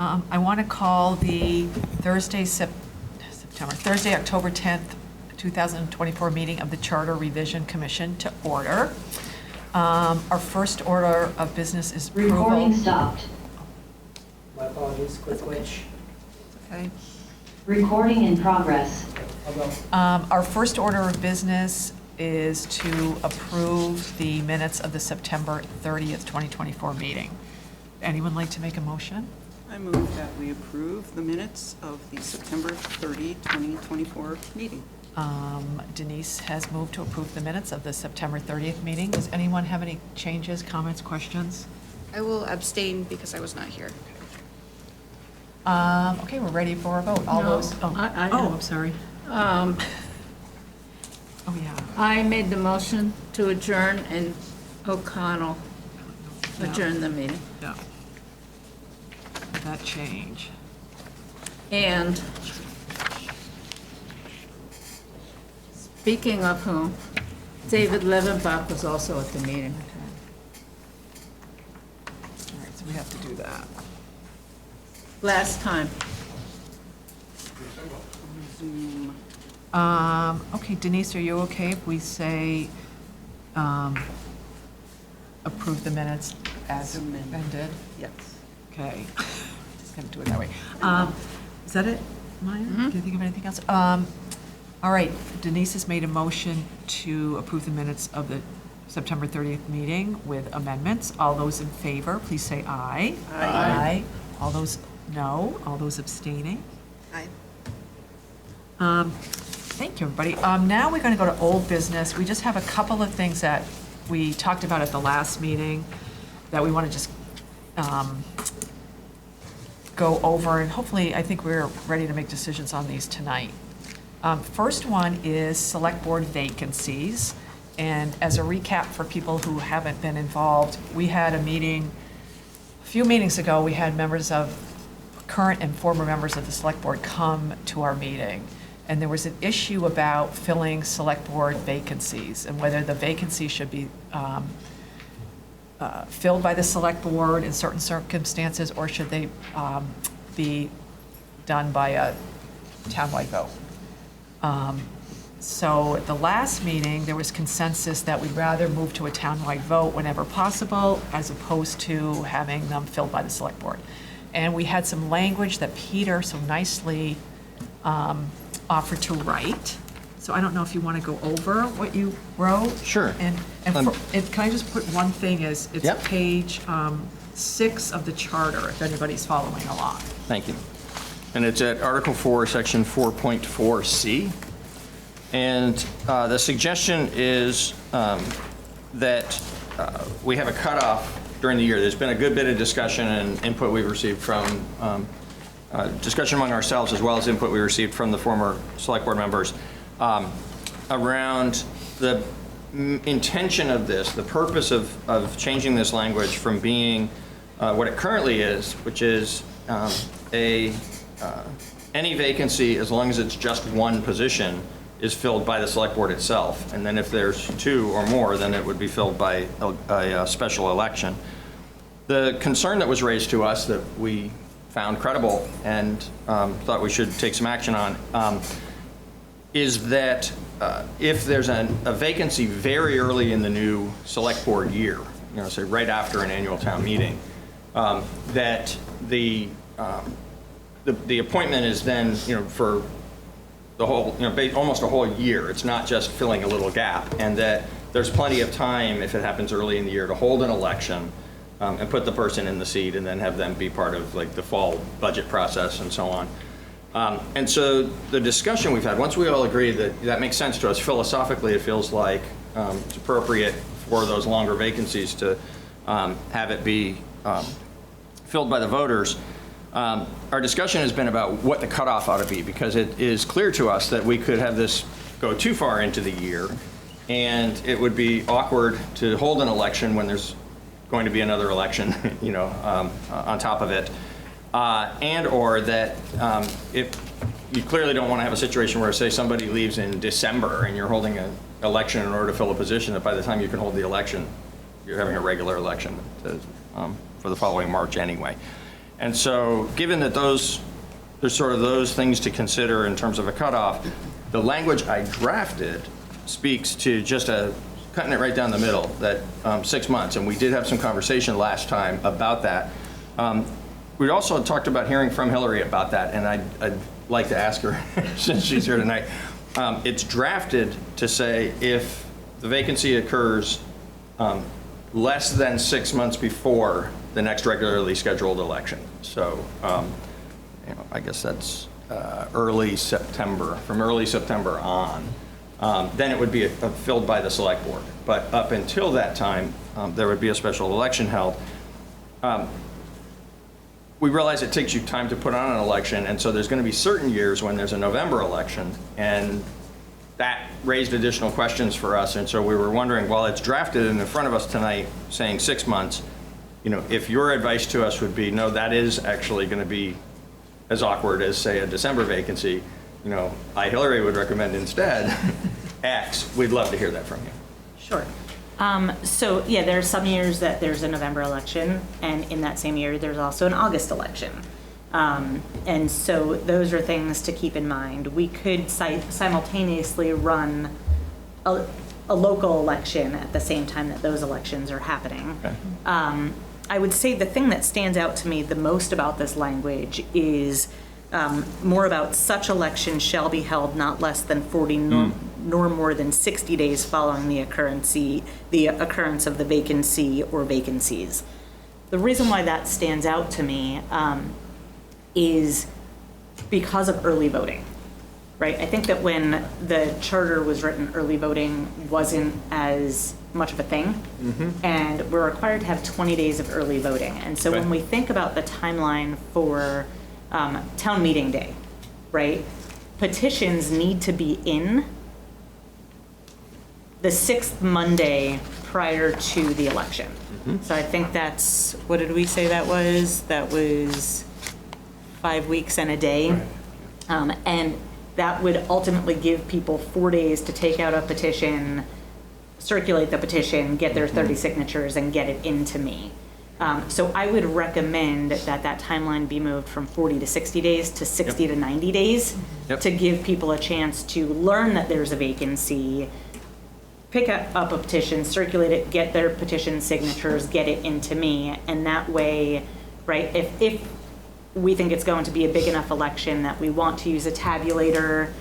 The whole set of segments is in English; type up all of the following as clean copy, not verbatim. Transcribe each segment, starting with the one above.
I want to call the Thursday, October 10th, 2024 meeting of the Charter Revision Commission to order. Our first order of business is approval. Recording stopped. My apologies, quick glitch. Okay. Recording in progress. I'll go. Our first order of business is to approve the minutes of the September 30th, 2024 meeting. Anyone like to make a motion? I move that we approve the minutes of the September 30, 2024 meeting. Denise has moved to approve the minutes of the September 30th meeting. Does anyone have any changes, comments, questions? I will abstain because I was not here. Okay, we're ready for a vote. All those. I'm sorry. Oh, yeah. I made the motion to adjourn, and O'Connell adjourned the meeting. Yeah. That change. And speaking of whom, David Levenbach was also at the meeting. All right, so we have to do that. Last time. Zoom. Okay, Denise, are you okay if we say approve the minutes as amended? Yes. Okay, just gonna do it that way. Is that it, Maya? Can you think of anything else? All right, Denise has made a motion to approve the minutes of the September 30th meeting with amendments. All those in favor, please say aye. Aye. All those no. All those abstaining. Aye. Thank you, everybody. Now we're going to go to old business. We just have a couple of things that we talked about at the last meeting that we want to just go over, and hopefully, I think we're ready to make decisions on these tonight. First one is select board vacancies. And as a recap for people who haven't been involved, we had a meeting, a few meetings ago, we had members of, current and former members of the select board come to our meeting. And there was an issue about filling select board vacancies and whether the vacancy should be filled by the select board in certain circumstances, or should they be done by a townwide vote. So at the last meeting, there was consensus that we'd rather move to a townwide vote whenever possible, as opposed to having them filled by the select board. And we had some language that Peter so nicely offered to write. So I don't know if you want to go over what you wrote? Sure. And can I just put one thing, is it's Yep. page 6 of the charter, if anybody's following along. Thank you. And it's at Article 4, Section 4.4C. And the suggestion is that we have a cutoff during the year. There's been a good bit of discussion and input we've received from, discussion among ourselves, as well as input we received from the former select board members around the intention of this, the purpose of changing this language from being what it currently is, which is any vacancy, as long as it's just one position, is filled by the select board itself. And then if there's two or more, then it would be filled by a special election. The concern that was raised to us that we found credible and thought we should take some action on is that if there's a vacancy very early in the new select board year, say right after an annual town meeting, that the appointment is then, for the whole, almost a whole year. It's not just filling a little gap, and that there's plenty of time, if it happens early in the year, to hold an election and put the person in the seat and then have them be part of like the fall budget process and so on. And so the discussion we've had, once we all agree that that makes sense to us philosophically, it feels like it's appropriate for those longer vacancies to have it be filled by the voters. Our discussion has been about what the cutoff ought to be, because it is clear to us that we could have this go too far into the year, and it would be awkward to hold an election when there's going to be another election, on top of it, and or that if you clearly don't want to have a situation where, say, somebody leaves in December and you're holding an election in order to fill a position, that by the time you can hold the election, you're having a regular election for the following March anyway. And so, given that there's sort of those things to consider in terms of a cutoff, the language I drafted speaks to just cutting it right down the middle, that 6 months. And we did have some conversation last time about that. We also talked about hearing from Hillary about that, and I'd like to ask her, since she's here tonight. It's drafted to say if the vacancy occurs less than 6 months before the next regularly scheduled election. So, I guess that's early September, from early September on. Then it would be filled by the select board. But up until that time, there would be a special election held. We realize it takes you time to put on an election, and so there's going to be certain years when there's a November election, and that raised additional questions for us. And so we were wondering, while it's drafted in front of us tonight saying 6 months, if your advice to us would be, no, that is actually going to be as awkward as, say, a December vacancy, Hillary would recommend instead X. We'd love to hear that from you. Sure. So, yeah, there are some years that there's a November election, and in that same year, there's also an August election. And so those are things to keep in mind. We could simultaneously run a local election at the same time that those elections are happening. Okay. I would say the thing that stands out to me the most about this language is more about such election shall be held not less than 40 nor more than 60 days following the occurrence of the vacancy or vacancies. The reason why that stands out to me is because of early voting, right? I think that when the charter was written, early voting wasn't as much of a thing, and we're required to have 20 days of early voting. And so when we think about the timeline for town meeting day, right? Petitions need to be in the 6th Monday prior to the election. So I think that's, what did we say that was? That was 5 weeks and a day. And that would ultimately give people 4 days to take out a petition, circulate the petition, get their 30 signatures, and get it into me. So I would recommend that timeline be moved from 40 to 60 days to 60 to 90 days to give people a chance to learn that there's a vacancy, pick up a petition, circulate it, get their petition signatures, get it into me. And that way, right, if we think it's going to be a big enough election that we want to use a tabulator,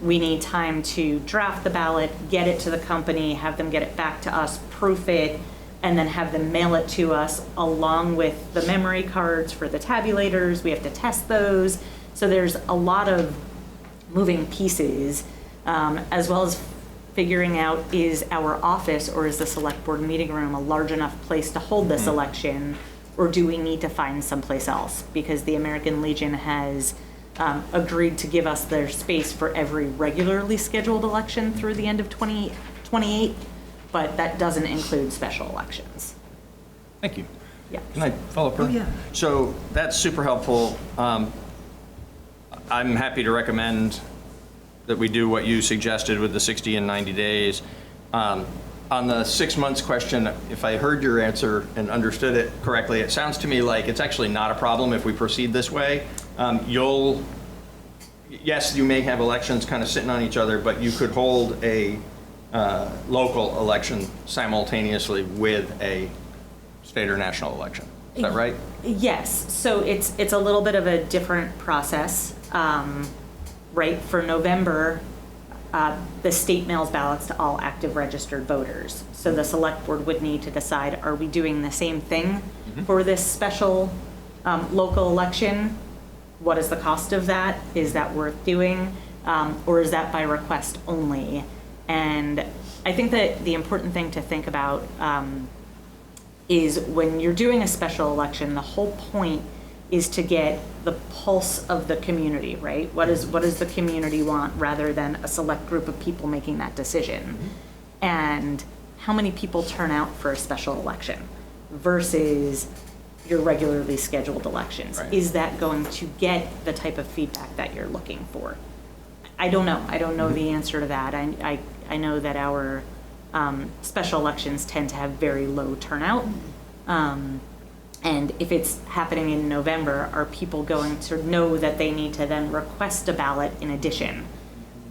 we need time to draft the ballot, get it to the company, have them get it back to us, proof it, and then have them mail it to us along with the memory cards for the tabulators. We have to test those. So there's a lot of moving pieces, as well as figuring out, is our office or is the select board meeting room a large enough place to hold this election, or do we need to find someplace else? Because the American Legion has agreed to give us their space for every regularly scheduled election through the end of 2028, but that doesn't include special elections. Thank you. Yeah. Can I follow up? Oh, yeah. So that's super helpful. I'm happy to recommend that we do what you suggested with the 60 and 90 days. On the 6 months question, if I heard your answer and understood it correctly, it sounds to me like it's actually not a problem if we proceed this way. Yes, you may have elections kind of sitting on each other, but you could hold a local election simultaneously with a state or national election. Is that right? Yes. So it's a little bit of a different process. Right, for November, the state mails ballots to all active registered voters. So the select board would need to decide, are we doing the same thing for this special local election? What is the cost of that? Is that worth doing? Or is that by request only? And I think that the important thing to think about is when you're doing a special election, the whole point is to get the pulse of the community, right? What does the community want, rather than a select group of people making that decision? And how many people turn out for a special election versus your regularly scheduled elections? Right. Is that going to get the type of feedback that you're looking for? I don't know. I don't know the answer to that. I know that our special elections tend to have very low turnout. And if it's happening in November, are people going to know that they need to then request a ballot in addition?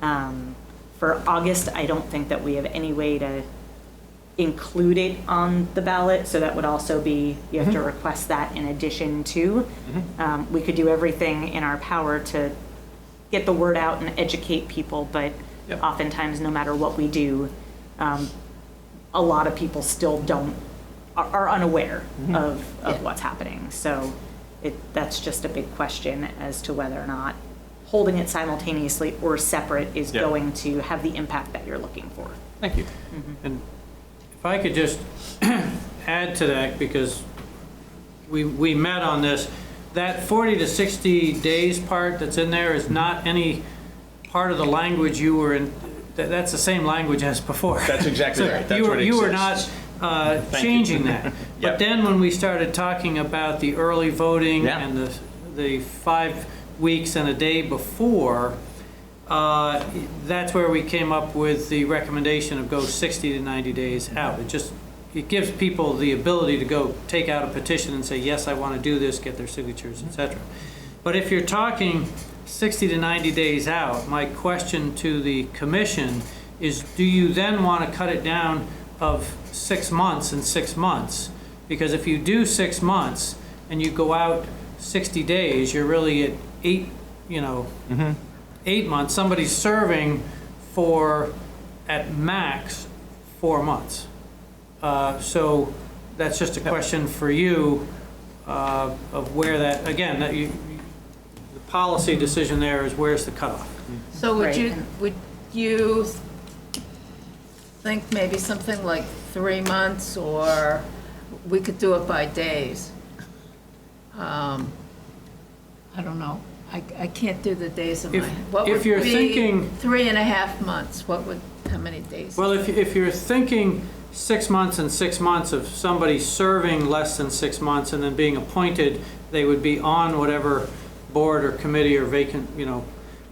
For August, I don't think that we have any way to include it on the ballot, so that would also be, you have to request that in addition to. We could do everything in our power to get the word out and educate people, but Yep. oftentimes, no matter what we do, a lot of people still are unaware of what's happening. So that's just a big question as to whether or not holding it simultaneously or separate is Yep. going to have the impact that you're looking for. Thank you. And if I could just add to that, because we met on this, that 40 to 60 days part that's in there is not any part of the language you were in, that's the same language as before. That's exactly So right. That's you what were exists. not Thank you. changing that. Yep. But then when we started talking about the early voting Yeah. and the 5 weeks and a day before, that's where we came up with the recommendation of go 60 to 90 days out. It gives people the ability to go take out a petition and say, yes, I want to do this, get their signatures, et cetera. But if you're talking 60 to 90 days out, my question to the commission is, do you then want to cut it down of 6 months and 6 months? Because if you do 6 months and you go out 60 days, you're really at 8 months. Somebody's serving for, at max, 4 months. So that's just a question for you of where that, again, the policy decision there is where's the cutoff? So would Right. you think maybe something like 3 months, or we could do it by days? I don't know. I can't do the days of If- my, what if would you're be thinking- 3.5 months? How many days? Well, if you're thinking 6 months and 6 months of somebody serving less than 6 months and then being appointed, they would be on whatever board or committee or vacant,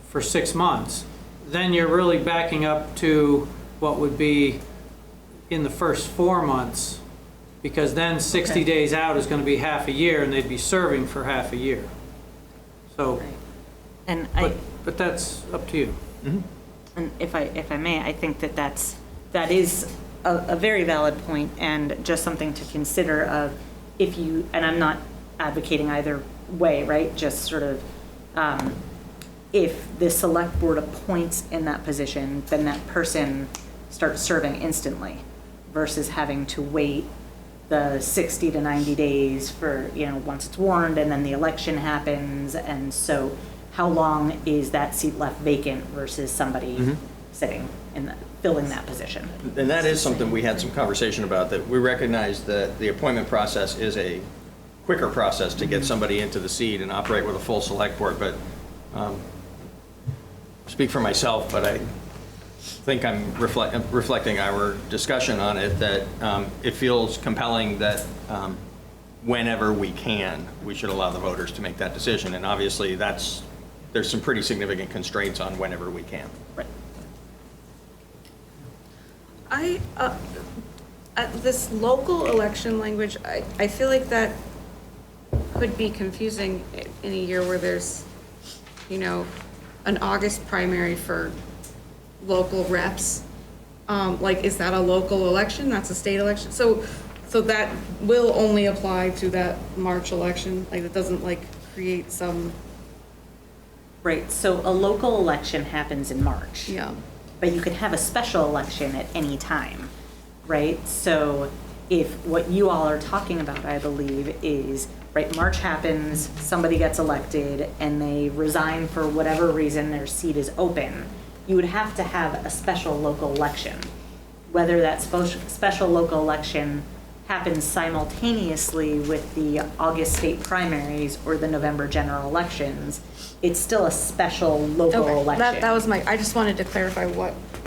for 6 months, then you're really backing up to what would be in the first 4 months, because then 60 Okay. days out is going to be half a year, and they'd be serving for half a year. So, And but that's up to you. And if I may, I think that is a very valid point, and just something to consider of if you, and I'm not advocating either way, right? Just sort of, if the select board appoints in that position, then that person starts serving instantly versus having to wait the 60 to 90 days for, once it's warned and then the election happens. And so how long is that seat left vacant versus somebody sitting filling that position? And that is something we had some conversation about, that we recognize that the appointment process is a quicker process to get somebody into the seat and operate with a full select board. But speak for myself, but I think I'm reflecting our discussion on it, that it feels compelling that whenever we can, we should allow the voters to make that decision. And obviously, there's some pretty significant constraints on whenever we can. Right. This local election language, I feel like that could be confusing in a year where there's, an August primary for local reps. Is that a local election? That's a state election? So that will only apply to that March election? It doesn't create some, Right, so a local election happens in March. yeah. But you could have a special election at any time, right? So if what you all are talking about, I believe, is, right, March happens, somebody gets elected, and they resign for whatever reason, their seat is open, you would have to have a special local election. Whether that special local election happens simultaneously with the August state primaries or the November general elections, it's still a special local Okay, election. that was I just wanted to clarify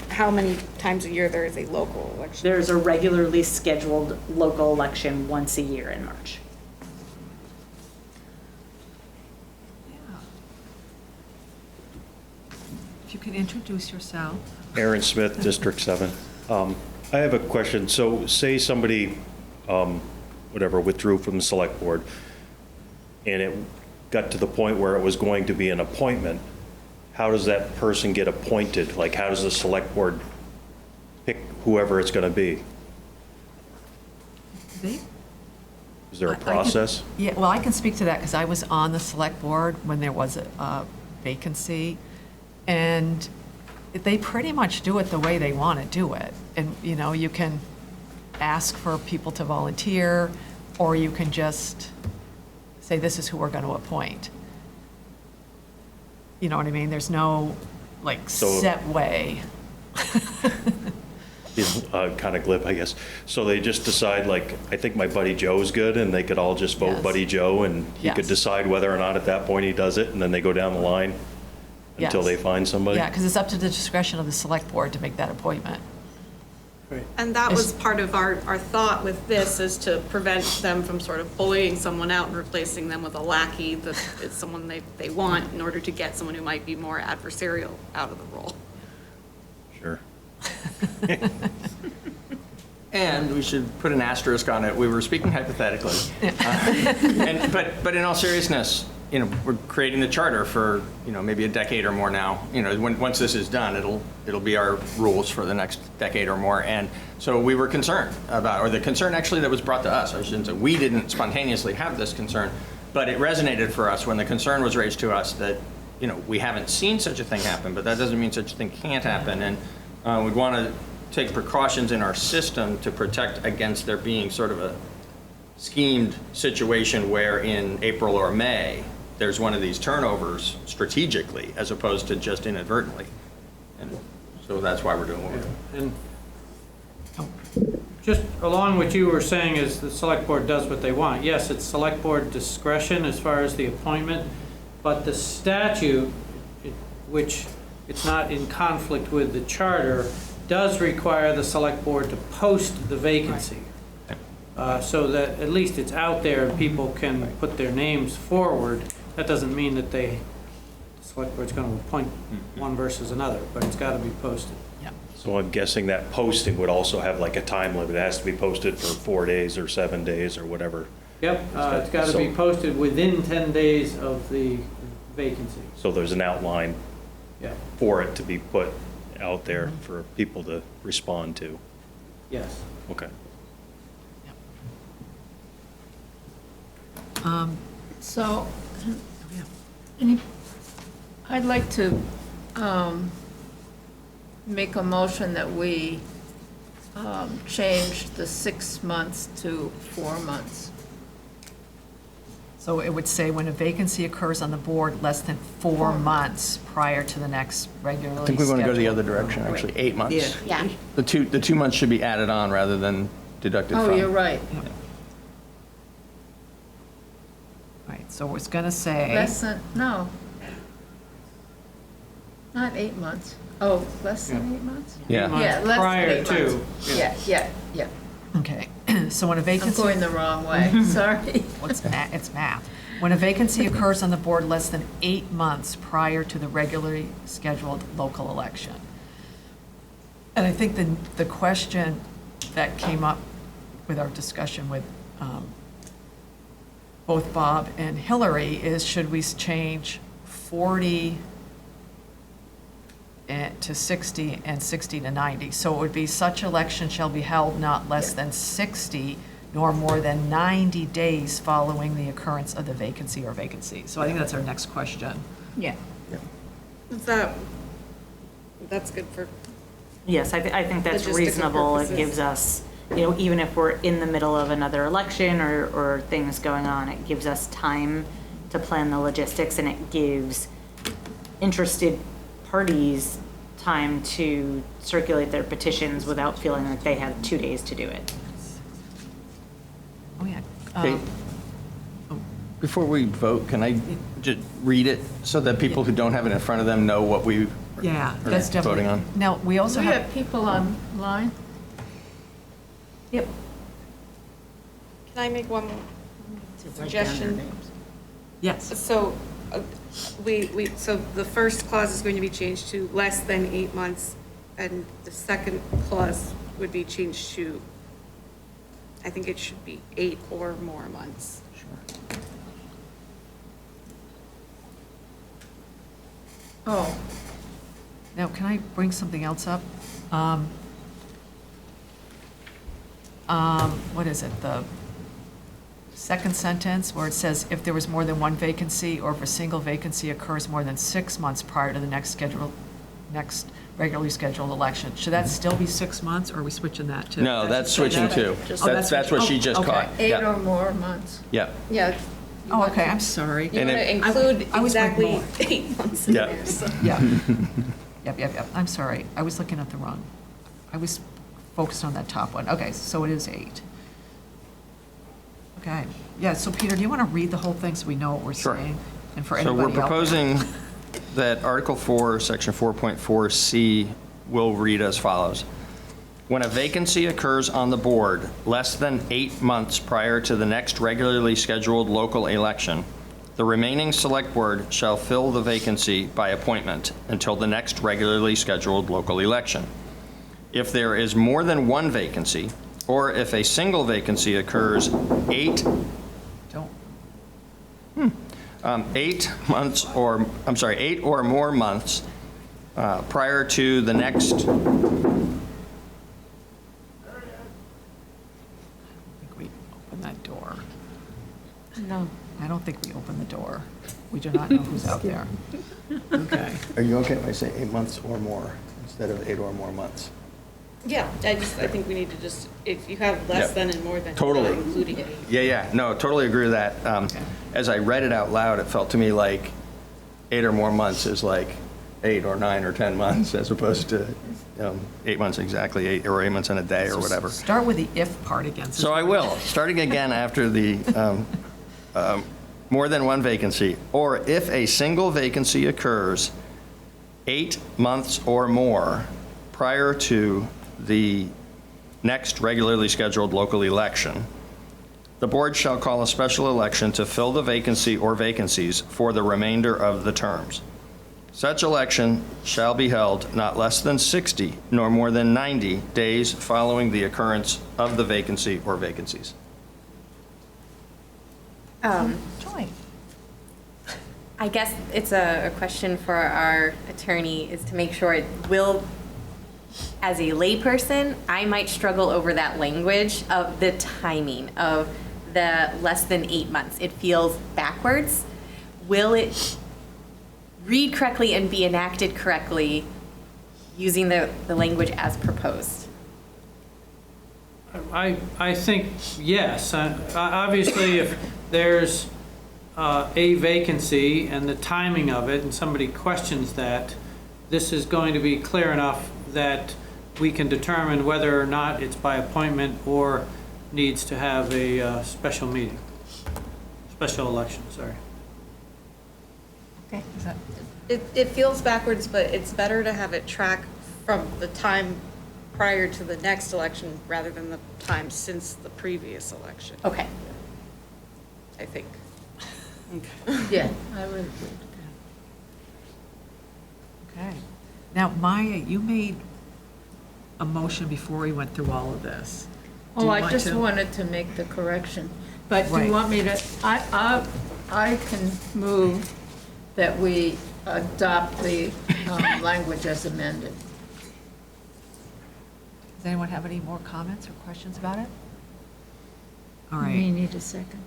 how many times a year there is a local election. There's a regularly scheduled local election once a year in March. If you can introduce yourself. Aaron Smith, District 7. I have a question. So say somebody whatever, withdrew from the select board, and it got to the point where it was going to be an appointment, how does that person get appointed? Like, how does the select board pick whoever it's going to be? They- Is there I a can- process? Yeah, well, I can speak to that because I was on the select board when there was a vacancy. And they pretty much do it the way they want to do it. And, you know, you can ask for people to volunteer, or you can just say, this is who we're going to appoint. You know what I mean? There's no, like, So- set way. Kind of glib, I guess. So they just decide, like, I think my buddy Joe's good, and they could all just vote Yes. Buddy Joe, and he could Yes. decide whether or not at that point he does it, and then they go down the line until Yes. they find somebody? Yeah, because it's up to the discretion of the select board to make that appointment. And that was Is- part of our thought with this, is to prevent them from sort of bullying someone out and replacing them with a lackey that is someone they want, in order to get someone who might be more adversarial out of the role. Sure. And we should put an asterisk on it. We were speaking hypothetically. But in all seriousness, you know, we're creating the charter for, you know, maybe a decade or more now. You know, once this is done, it'll be our rules for the next decade or more. And so we were concerned about, or the concern actually that was brought to us, I shouldn't say, we didn't spontaneously have this concern, but it resonated for us when the concern was raised to us that, you know, we haven't seen such a thing happen, but that doesn't mean such a thing can't happen. And we'd want to take precautions in our system to protect against there being sort of a schemed situation where in April or May, there's one of these turnovers strategically as opposed to just inadvertently. And so that's why we're doing what we're doing. And just along what you were saying is the select board does what they want. Yes, it's select board discretion as far as the appointment, but the statute, which it's not in conflict with the charter, does require the select board to post the vacancy. So that at least it's out there and people can put their names forward. That doesn't mean that the select board's going to appoint one versus another, but it's got to be posted. Yeah. So I'm guessing that posting would also have like a time limit. It has to be posted for 4 days or 7 days or whatever. Yep, it's got to be posted within 10 days of the vacancy. So there's an outline Yeah, for it to be put out there for people to respond to. yes. Okay. So, I'd like to make a motion that we change the 6 months to 4 months. So it would say when a vacancy occurs on the board less than 4 months prior to the next regularly I think we want to go the scheduled- other direction, actually, 8 months. Yeah. The 2 months should be added on rather than deducted from. Oh, you're right. Right, so it's going to say, Less than, no. Not 8 months. Oh, less than 8 months? Yeah. Yeah, less than Prior 8 to, months. Yeah. okay, so when a I'm vacancy. going the wrong way, sorry. Well, it's math. When a vacancy occurs on the board less than 8 months prior to the regularly scheduled local election. And I think the question that came up with our discussion with both Bob and Hillary is, should we change 40 to 60 and 60 to 90? So it would be, such election shall be held not less than 60 nor more than 90 days following the occurrence of the vacancy or vacancies. So I think that's our next question. Yeah. That's good for, Yes, I think that's Logistical reasonable. It purposes. gives us, you know, even if we're in the middle of another election or things going on, it gives us time to plan the logistics, and it gives interested parties time to circulate their petitions without feeling like they have 2 days to do it. Oh, yeah. Okay. Before we vote, can I just read it so that people who don't have it in front of them know what we Yeah, are that's definitely. voting on? Now, we Do also we have, have people online? yep, can I make one suggestion? yes. So, so the first clause is going to be changed to less than 8 months, and the second clause would be changed to I think it should be 8 or more months. Oh, Now, can I bring something else up? What is it, the second sentence where it says, if there was more than one vacancy, or if a single vacancy occurs more than 6 months prior to the next regularly scheduled election, should that still be 6 months, or are we switching that to? No, that's switching too. Just- That's what she just okay. caught. 8 Yeah. or more months. Yeah. Yeah. Oh, okay, I'm sorry. You And want to it- include I was with exactly more. 8 months in Yeah. there, so. Yeah. Yep, I'm sorry. I was looking at the wrong, I was focused on that top one. Okay, so it is 8. Okay, yeah, so Peter, do you want to read the whole thing so we know what we're Sure. saying? And for So anybody we're out there? proposing that Article 4, Section 4.4C will read as follows. When a vacancy occurs on the board less than 8 months prior to the next regularly scheduled local election, the remaining select board shall fill the vacancy by appointment until the next regularly scheduled local election. If there is more than one vacancy, or if a single vacancy occurs 8 months or, 8 or more months prior to the next, I think we open that door. No. I don't think we open the door. We do not know who's out there. Okay. Are you okay if I say 8 months or more instead of 8 or more months? Yeah, I think we need to just, if you have less Yep. than and more than, Totally. including 8. Yeah, no, totally agree with that. As I read it out loud, it felt to me like 8 or more months is like 8 or 9 or 10 months, as opposed to 8 months exactly, 8 months in a day or whatever. Start with the if part again. So I will, starting again after the more than one vacancy, or if a single vacancy occurs 8 months or more prior to the next regularly scheduled local election, the board shall call a special election to fill the vacancy or vacancies for the remainder of the terms. Such election shall be held not less than 60 nor more than 90 days following the occurrence of the vacancy or vacancies. Joy. I guess it's a question for our attorney, is to make sure it will, as a layperson, I might struggle over that language of the timing of the less than 8 months. It feels backwards. Will it read correctly and be enacted correctly using the language as proposed? I think yes. Obviously, if there's a vacancy and the timing of it, and somebody questions that, this is going to be clear enough that we can determine whether or not it's by appointment or needs to have a special meeting, special election, sorry. Okay. Is that, It feels backwards, but it's better to have it track from the time prior to the next election rather than the time since the previous election, Okay. I think. Yeah, I would agree. okay. Now, Maya, you made a motion before we went through all of this. Do Oh, you I want just to? wanted to make the correction. But do Right. you want me to, I can move that we adopt the language as amended. Does anyone have any more comments or questions about it? All We right. need a second.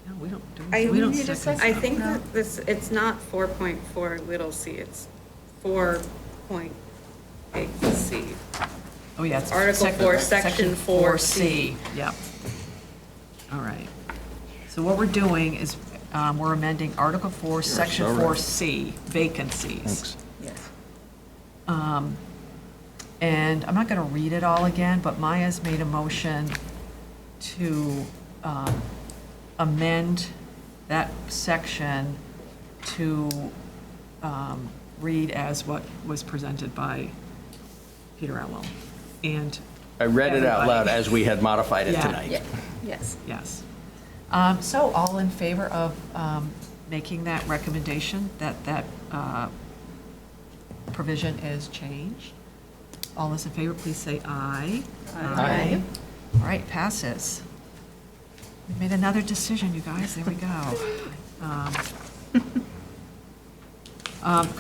No, we don't. I don't need a second I stuff. think that this, it's not 4.4 little c, it's 4.8 c. Oh, yeah. It's Article 4, Section 4C. Yep. All right. So what we're doing is we're amending Article 4, Section so right. 4C, vacancies. Thanks. Yes. And I'm not going to read it all again, but Maya's made a motion to amend that section to read as what was presented by Peter Elwell. And I read it out loud Everybody. as we had modified it Yeah. tonight. Yeah, yes. yes. So all in favor of making that recommendation, that provision is changed? All those in favor, please say aye. Aye. All right, passes. We made another decision, you guys, there we go.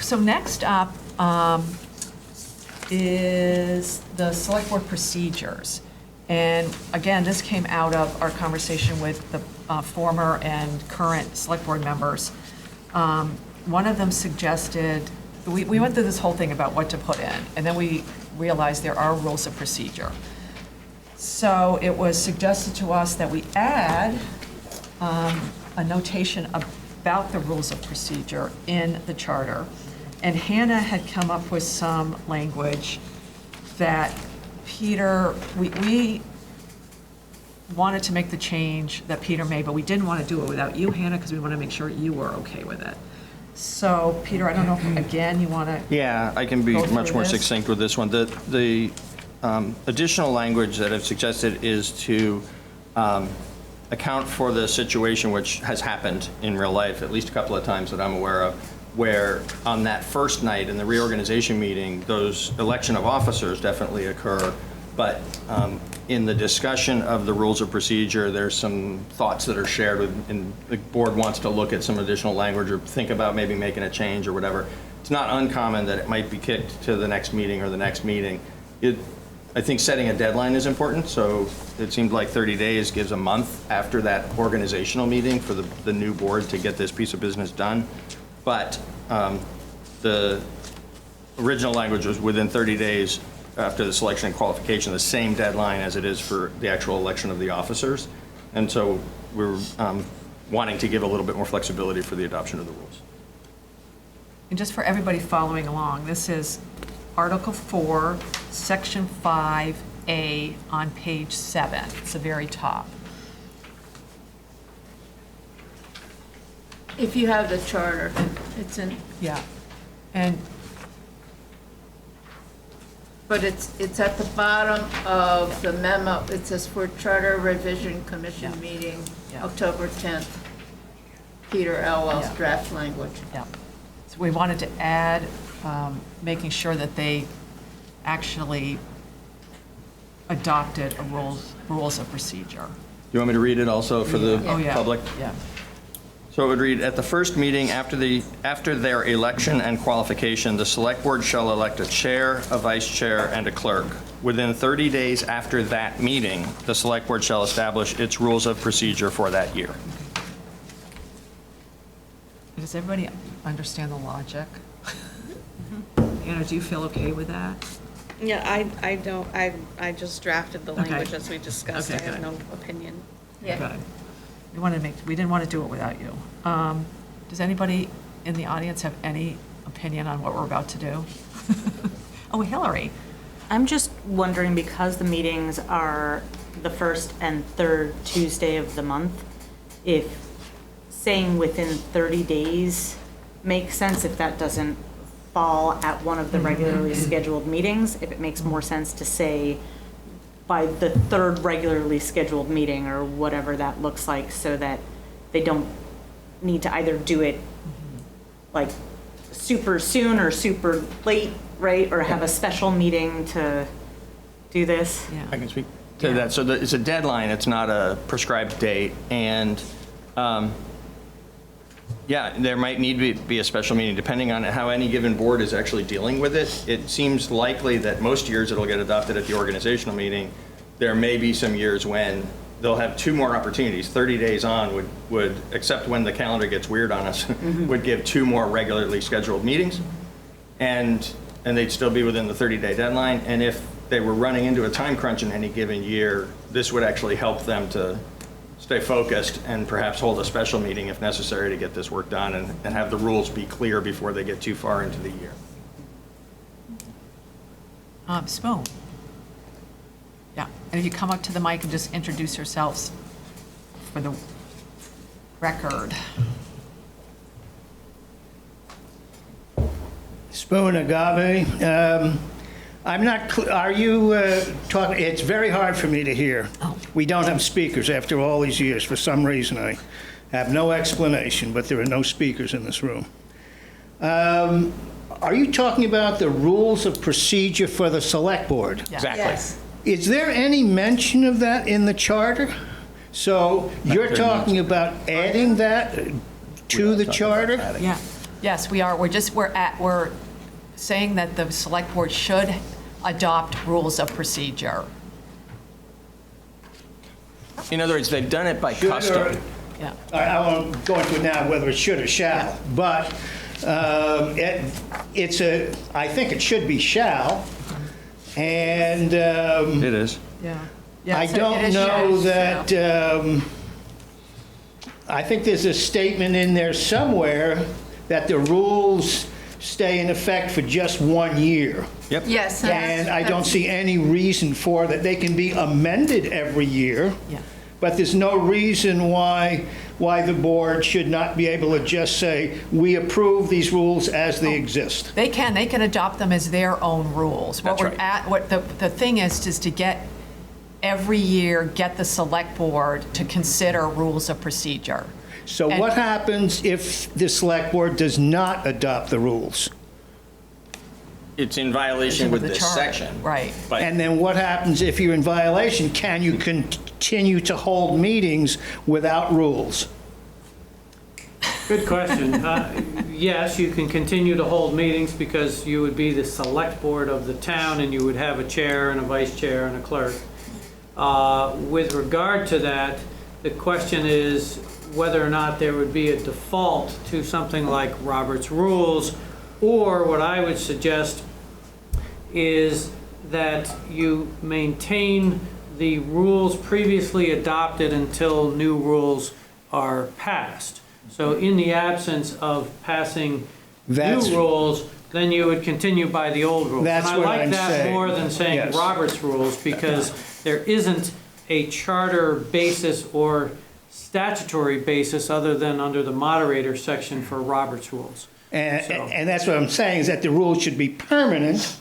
So next up is the select board procedures. And again, this came out of our conversation with the former and current select board members. One of them suggested, we went through this whole thing about what to put in, and then we realized there are rules of procedure. So it was suggested to us that we add a notation about the rules of procedure in the charter. And Hannah had come up with some language that Peter, we wanted to make the change that Peter made, but we didn't want to do it without you, Hannah, because we want to make sure you were okay with it. So, Peter, I don't know if, again, you want to... Yeah, I can be Go through much more this? succinct with this one. The additional language that I've suggested is to account for the situation which has happened in real life, at least a couple of times that I'm aware of, where on that first night in the reorganization meeting, those election of officers definitely occur, but in the discussion of the rules of procedure, there's some thoughts that are shared with, and the board wants to look at some additional language or think about maybe making a change or whatever. It's not uncommon that it might be kicked to the next meeting or the next meeting. I think setting a deadline is important, so it seemed like 30 days gives a month after that organizational meeting for the new board to get this piece of business done. But the original language was within 30 days after the selection and qualification, the same deadline as it is for the actual election of the officers. And so we're wanting to give a little bit more flexibility for the adoption of the rules. And just for everybody following along, this is Article 4, Section 5A on page 7. It's the very top. If you have the charter, it's in, Yeah. And but it's at the bottom of the memo. It says for Charter Revision Commission Yeah. meeting, Yeah. October 10th. Peter Elwell's Yeah. draft language. Yeah. So we wanted to add, making sure that they actually adopted a rules of procedure. You want me to read it also for the Oh, yeah. public? Yeah. So it would read, at the first meeting after their election and qualification, the select board shall elect a chair, a vice chair, and a clerk. Within 30 days after that meeting, the select board shall establish its rules of procedure for that year. Does everybody understand the logic? Anna, do you feel okay with that? Yeah, I don't, I just drafted the Okay. language as we discussed. I Okay, have good. no opinion. Yeah. Good. We didn't want to do it without you. Does anybody in the audience have any opinion on what we're about to do? Oh, Hillary. I'm just wondering, because the meetings are the first and third Tuesday of the month, if saying within 30 days makes sense, if that doesn't fall at one of the regularly scheduled meetings, if it makes more sense to say by the third regularly scheduled meeting or whatever that looks like, so that they don't need to either do it like super soon or super late, right? Or have a special meeting to do this. Yeah. I can speak to that. So it's a deadline, it's not a prescribed date, and yeah, there might need to be a special meeting depending on how any given board is actually dealing with it. It seems likely that most years it'll get adopted at the organizational meeting. There may be some years when they'll have two more opportunities. 30 days on would, except when the calendar gets weird on us, would give two more regularly scheduled meetings. And they'd still be within the 30-day deadline. And if they were running into a time crunch in any given year, this would actually help them to stay focused and perhaps hold a special meeting if necessary to get this work done and have the rules be clear before they get too far into the year. Spoon. Yeah, and if you come up to the mic and just introduce yourselves for the record. Spoon Agave. I'm not, are you talking, it's very hard for me to hear. Oh. We don't have speakers after all these years. For some reason, I have no explanation, but there are no speakers in this room. Are you talking about the rules of procedure for the select board? Yeah. Exactly. Yes. Is there any mention of that in the charter? So you're talking about adding that to the charter? Yeah, yes, we are. We're saying that the select board should adopt rules of procedure. In other words, they've done it by Should custom. or- Yeah. I won't go into it now whether it should or shall, but I think it should be shall, and It is. Yeah. I don't know that, I think there's a statement in there somewhere that the rules stay in effect for just 1 year. Yep. Yes. And I don't see any reason for that. They can be amended every year. Yeah. But there's no reason why the board should not be able to just say, we approve these rules as they exist. They can adopt them as their own rules. That's right. What the thing is to get, every year, get the select board to consider rules of procedure. So And- what happens if the select board does not adopt the rules? It's in violation with the this charter, section. right. But And then what happens if you're in violation? Can you continue to hold meetings without rules? Good question. Yes, you can continue to hold meetings because you would be the select board of the town and you would have a chair and a vice chair and a clerk. With regard to that, the question is whether or not there would be a default to something like Robert's Rules, or what I would suggest is that you maintain the rules previously adopted until new rules are passed. So in the absence of passing That's- new rules, then you would continue by the old rules. That's And what I like I'm that saying. more than saying Yes. Robert's Rules, because there isn't a charter basis or statutory basis other than under the moderator section for Robert's Rules. And that's what I'm saying, is that the rules should be permanent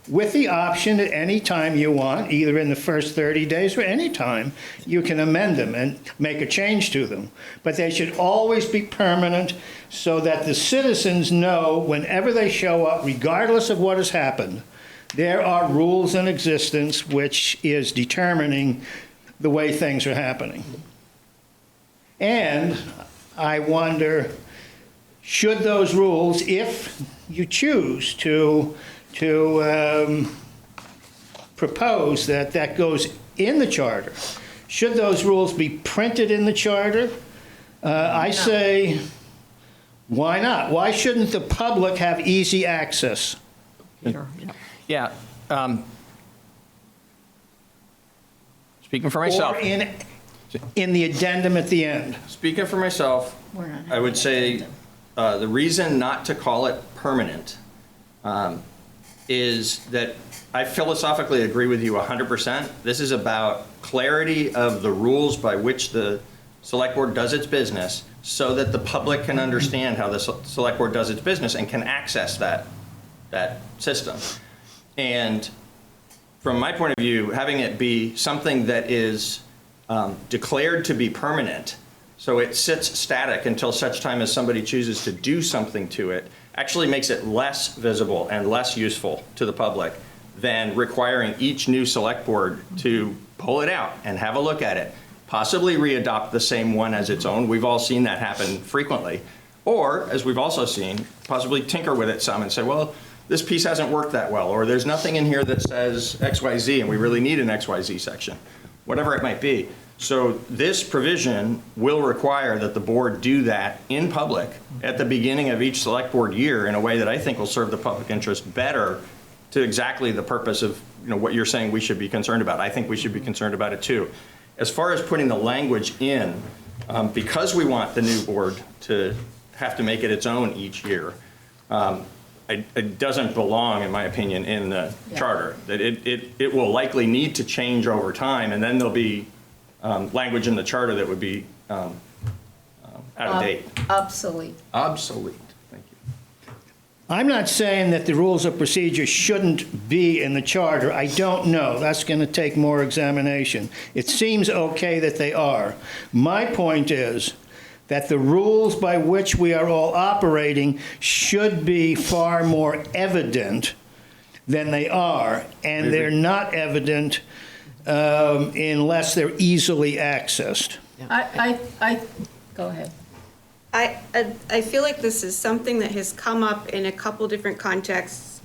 with the option at any time you want, either in the first 30 days or any time, you can amend them and make a change to them. But they should always be permanent so that the citizens know whenever they show up, regardless of what has happened, there are rules in existence which is determining the way things are happening. And I wonder, should those rules, if you choose to propose that goes in the charter, should those rules be printed in the charter? I say, why not? Why shouldn't the public have easy access? Peter, yeah. Yeah. Speaking for myself. Or in the addendum at the end? Speaking for myself, I would say the reason not to call it permanent is that I philosophically agree with you 100%. This is about clarity of the rules by which the select board does its business so that the public can understand how the select board does its business and can access that system. And from my point of view, having it be something that is declared to be permanent, so it sits static until such time as somebody chooses to do something to it, actually makes it less visible and less useful to the public than requiring each new select board to pull it out and have a look at it, possibly re-adopt the same one as its own. We've all seen that happen frequently. Or, as we've also seen, possibly tinker with it some and say, well, this piece hasn't worked that well, or there's nothing in here that says XYZ and we really need an XYZ section, whatever it might be. So this provision will require that the board do that in public at the beginning of each select board year in a way that I think will serve the public interest better to exactly the purpose of what you're saying we should be concerned about. I think we should be concerned about it too. As far as putting the language in, because we want the new board to have to make it its own each year, it doesn't belong, in my opinion, in the charter. That it will likely need to change over time, and then there'll be language in the charter that would be out of date. Obsolete. Obsolete. Thank you. I'm not saying that the rules of procedure shouldn't be in the charter. I don't know. That's going to take more examination. It seems okay that they are. My point is that the rules by which we are all operating should be far more evident than they are, and they're not evident unless they're easily accessed. Go ahead. I feel like this is something that has come up in a couple different contexts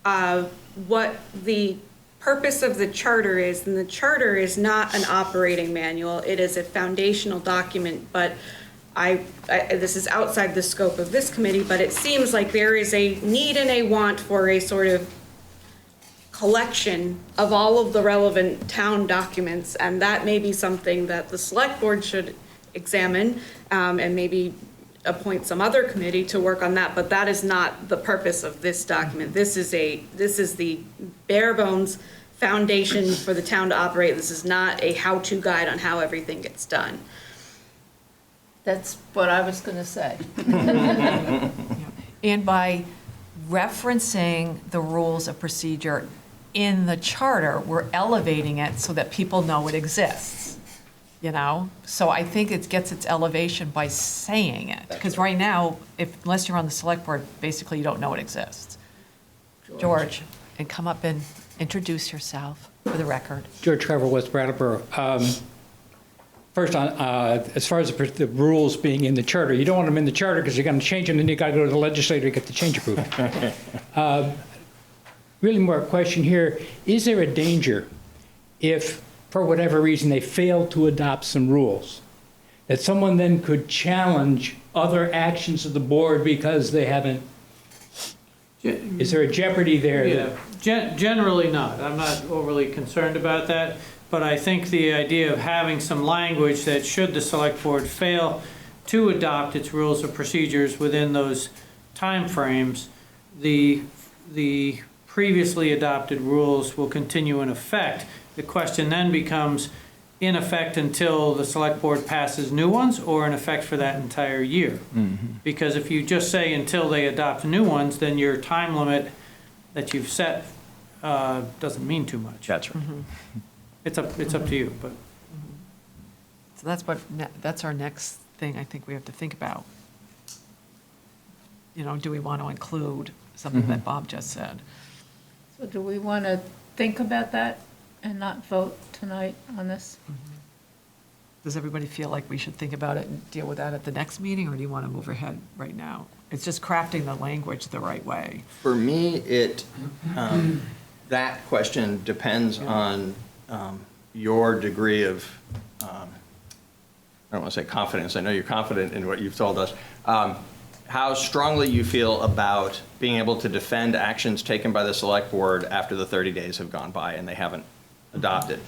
of what the purpose of the charter is, and the charter is not an operating manual, it is a foundational document, but this is outside the scope of this committee, but it seems like there is a need and a want for a sort of collection of all of the relevant town documents, and that may be something that the select board should examine, and maybe appoint some other committee to work on that, but that is not the purpose of this document. This is the bare bones foundation for the town to operate. This is not a how-to guide on how everything gets done. That's what I was going to say. And by referencing the rules of procedure in the charter, we're elevating it so that people know it exists, you know? So I think it gets its elevation by saying it, because right now, unless you're on the select board, basically you don't know it exists. George, and come up and introduce yourself for the record. George Trevor, West Brattleboro. First, as far as the rules being in the charter, you don't want them in the charter because you're going to change them, and then you got to go to the legislature to get the change approved. Really more a question here, is there a danger if, for whatever reason, they fail to adopt some rules, that someone then could challenge other actions of the board because they haven't? Is there a jeopardy there? Yeah, generally not. I'm not overly concerned about that. But I think the idea of having some language that should the select board fail to adopt its rules of procedures within those timeframes, the previously adopted rules will continue in effect. The question then becomes, in effect until the select board passes new ones, or in effect for that entire year? Because if you just say until they adopt new ones, then your time limit that you've set doesn't mean too much. That's right. It's up to you, but. So that's our next thing I think we have to think about. You know, do we want to include something that Bob just said? So do we want to think about that and not vote tonight on this? Does everybody feel like we should think about it and deal with that at the next meeting, or do you want to move ahead right now? It's just crafting the language the right way. For me, that question depends on your degree of, I don't want to say confidence, I know you're confident in what you've told us, how strongly you feel about being able to defend actions taken by the select board after the 30 days have gone by and they haven't adopted.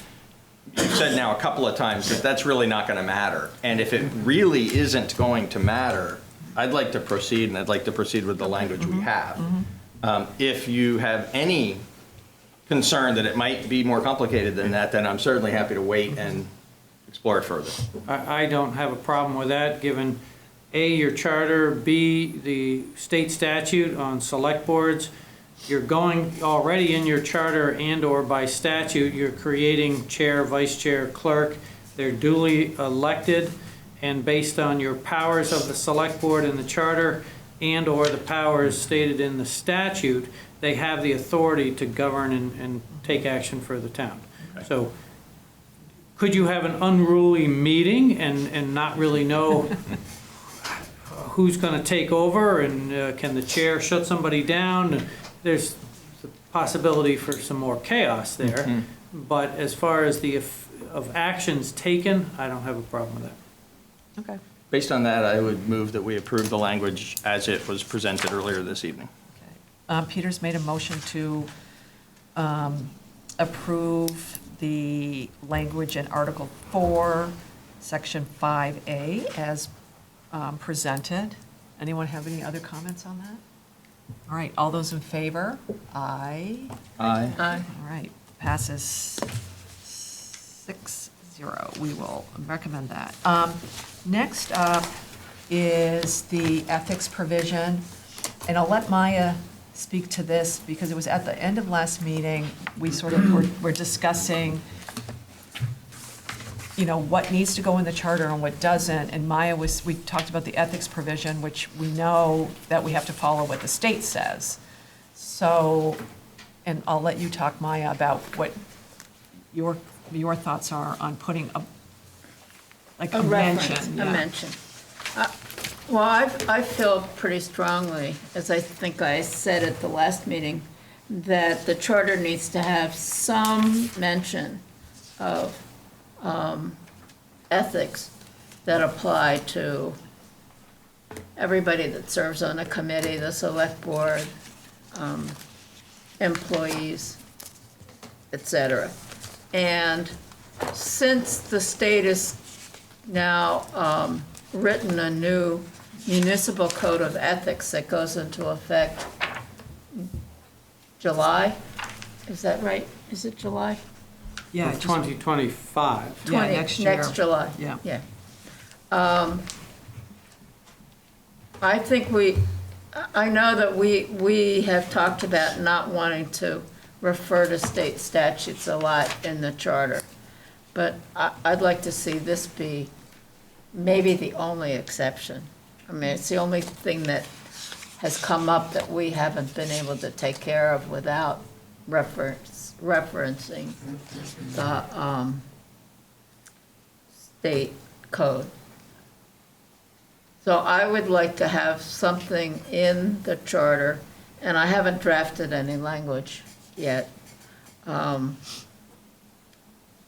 You've said now a couple of times that that's really not going to matter. And if it really isn't going to matter, I'd like to proceed, and I'd like to proceed with the language we have. If you have any concern that it might be more complicated than that, then I'm certainly happy to wait and explore it further. I don't have a problem with that, given A, your charter, B, the state statute on select boards. You're going already in your charter and/or by statute, you're creating chair, vice chair, clerk. They're duly elected, and based on your powers of the select board in the charter and/or the powers stated in the statute, they have the authority to govern and take action for the town. Okay. So could you have an unruly meeting and not really know who's going to take over, and can the chair shut somebody down? There's the possibility for some more chaos there. But as far as of actions taken, I don't have a problem with that. Okay. Based on that, I would move that we approve the language as it was presented earlier this evening. Peter's made a motion to approve the language in Article 4, Section 5A as presented. Anyone have any other comments on that? All right, all those in favor? Aye. Aye. Aye. All right, passes 6-0. We will recommend that. Next up is the ethics provision, and I'll let Maya speak to this because it was at the end of last meeting. We sort of were discussing, you know, what needs to go in the charter and what doesn't. And we talked about the ethics provision, which we know that we have to follow what the state says. So, and I'll let you talk, Maya, about what your your thoughts are on putting like a reference, mention. a yeah. mention. Well, I feel pretty strongly, as I think I said at the last meeting, that the charter needs to have some mention of ethics that apply to everybody that serves on a committee, the select board, employees, et cetera. And since the state has now written a new municipal code of ethics that goes into effect July, is that right? Is it July? Yeah, Of 2025. Yeah, next year. Next July. Yeah. Yeah. I think I know that we have talked about not wanting to refer to state statutes a lot in the charter, but I'd like to see this be maybe the only exception. I mean, it's the only thing that has come up that we haven't been able to take care of without referencing the state code. So I would like to have something in the charter, and I haven't drafted any language yet,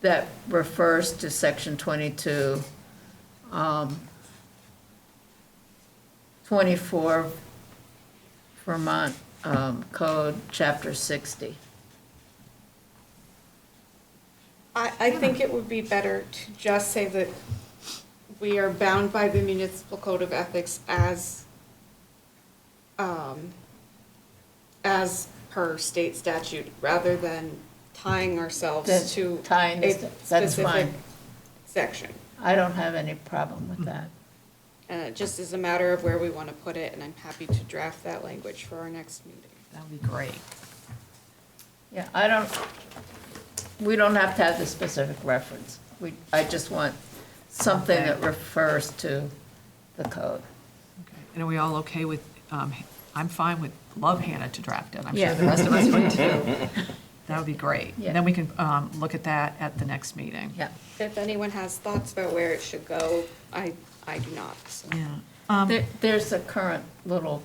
that refers to section 22, 24 Vermont Code, Chapter 60. I think it would be better to just say that we are bound by the municipal code of ethics as per state statute, rather than tying ourselves to Tying a this- that's specific fine. section. I don't have any problem with that. Just as a matter of where we want to put it, and I'm happy to draft that language for our next meeting. That would be great. Yeah, we don't have to have the specific reference. I just want something Okay. that refers to the code. Okay. And are we all okay with, I'm fine with, love Hannah to draft it. I'm sure Yeah. the rest of us would too. That would be great. Yeah. And then we can look at that at the next meeting. Yeah. If anyone has thoughts about where it should go, I do not, so. Yeah. There's a current little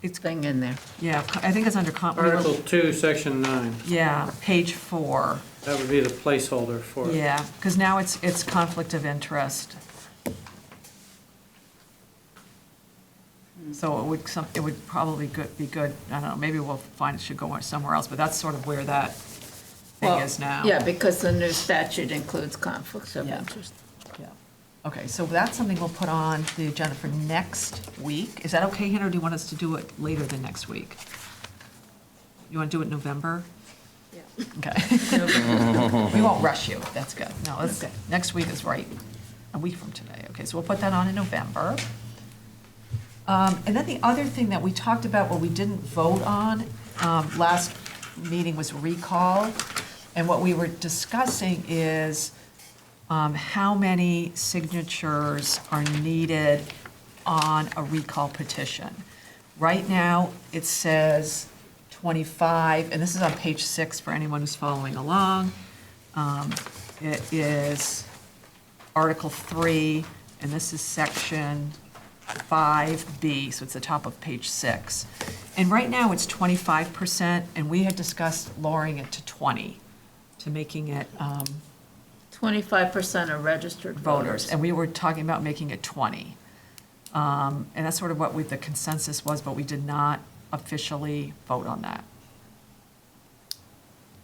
thing in there. Yeah, I think it's under, Article 2, Section 9. yeah, page 4. That would be the placeholder for it. Yeah, because now it's conflict of interest. So it would probably be good, I don't know, maybe we'll find it should go somewhere else, but that's sort of where that thing Well, is now. Yeah, because the new statute includes conflicts of Yeah. interest. Yeah. Okay, so that's something we'll put on the agenda for next week. Is that okay, Hannah, or do you want us to do it later than next week? You want to do it in November? Yeah. Okay. We won't rush you, that's good. No, that's good. Next week is right, a week from today. Okay, so we'll put that on in November. And then the other thing that we talked about, what we didn't vote on, last meeting was recall. And what we were discussing is how many signatures are needed on a recall petition. Right now, it says 25, and this is on page 6 for anyone who's following along. It is Article 3, and this is section 5B, so it's the top of page 6. And right now, it's 25%, and we had discussed lowering it to 20, to making it 25% are registered voters, and we were talking about making it 20. And that's sort of what the consensus was, but we did not officially vote on that.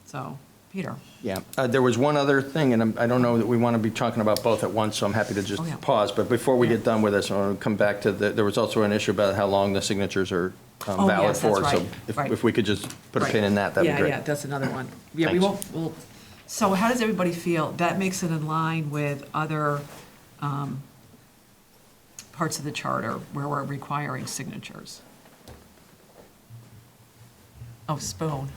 So, Peter? Yeah, there was one other thing, and I don't know that we want to be talking about both at once, so I'm happy to just Oh, yeah. pause. But before we get done with this, I want to come back to there was also an issue about how long the signatures are Oh, valid yes, that's for. So right, right. if we could just put a Right. pin in that, that'd be great. Yeah, that's another one. Yeah, we Thanks. won't, so how does everybody feel? That makes it in line with other parts of the charter where we're requiring signatures. Oh, spoon.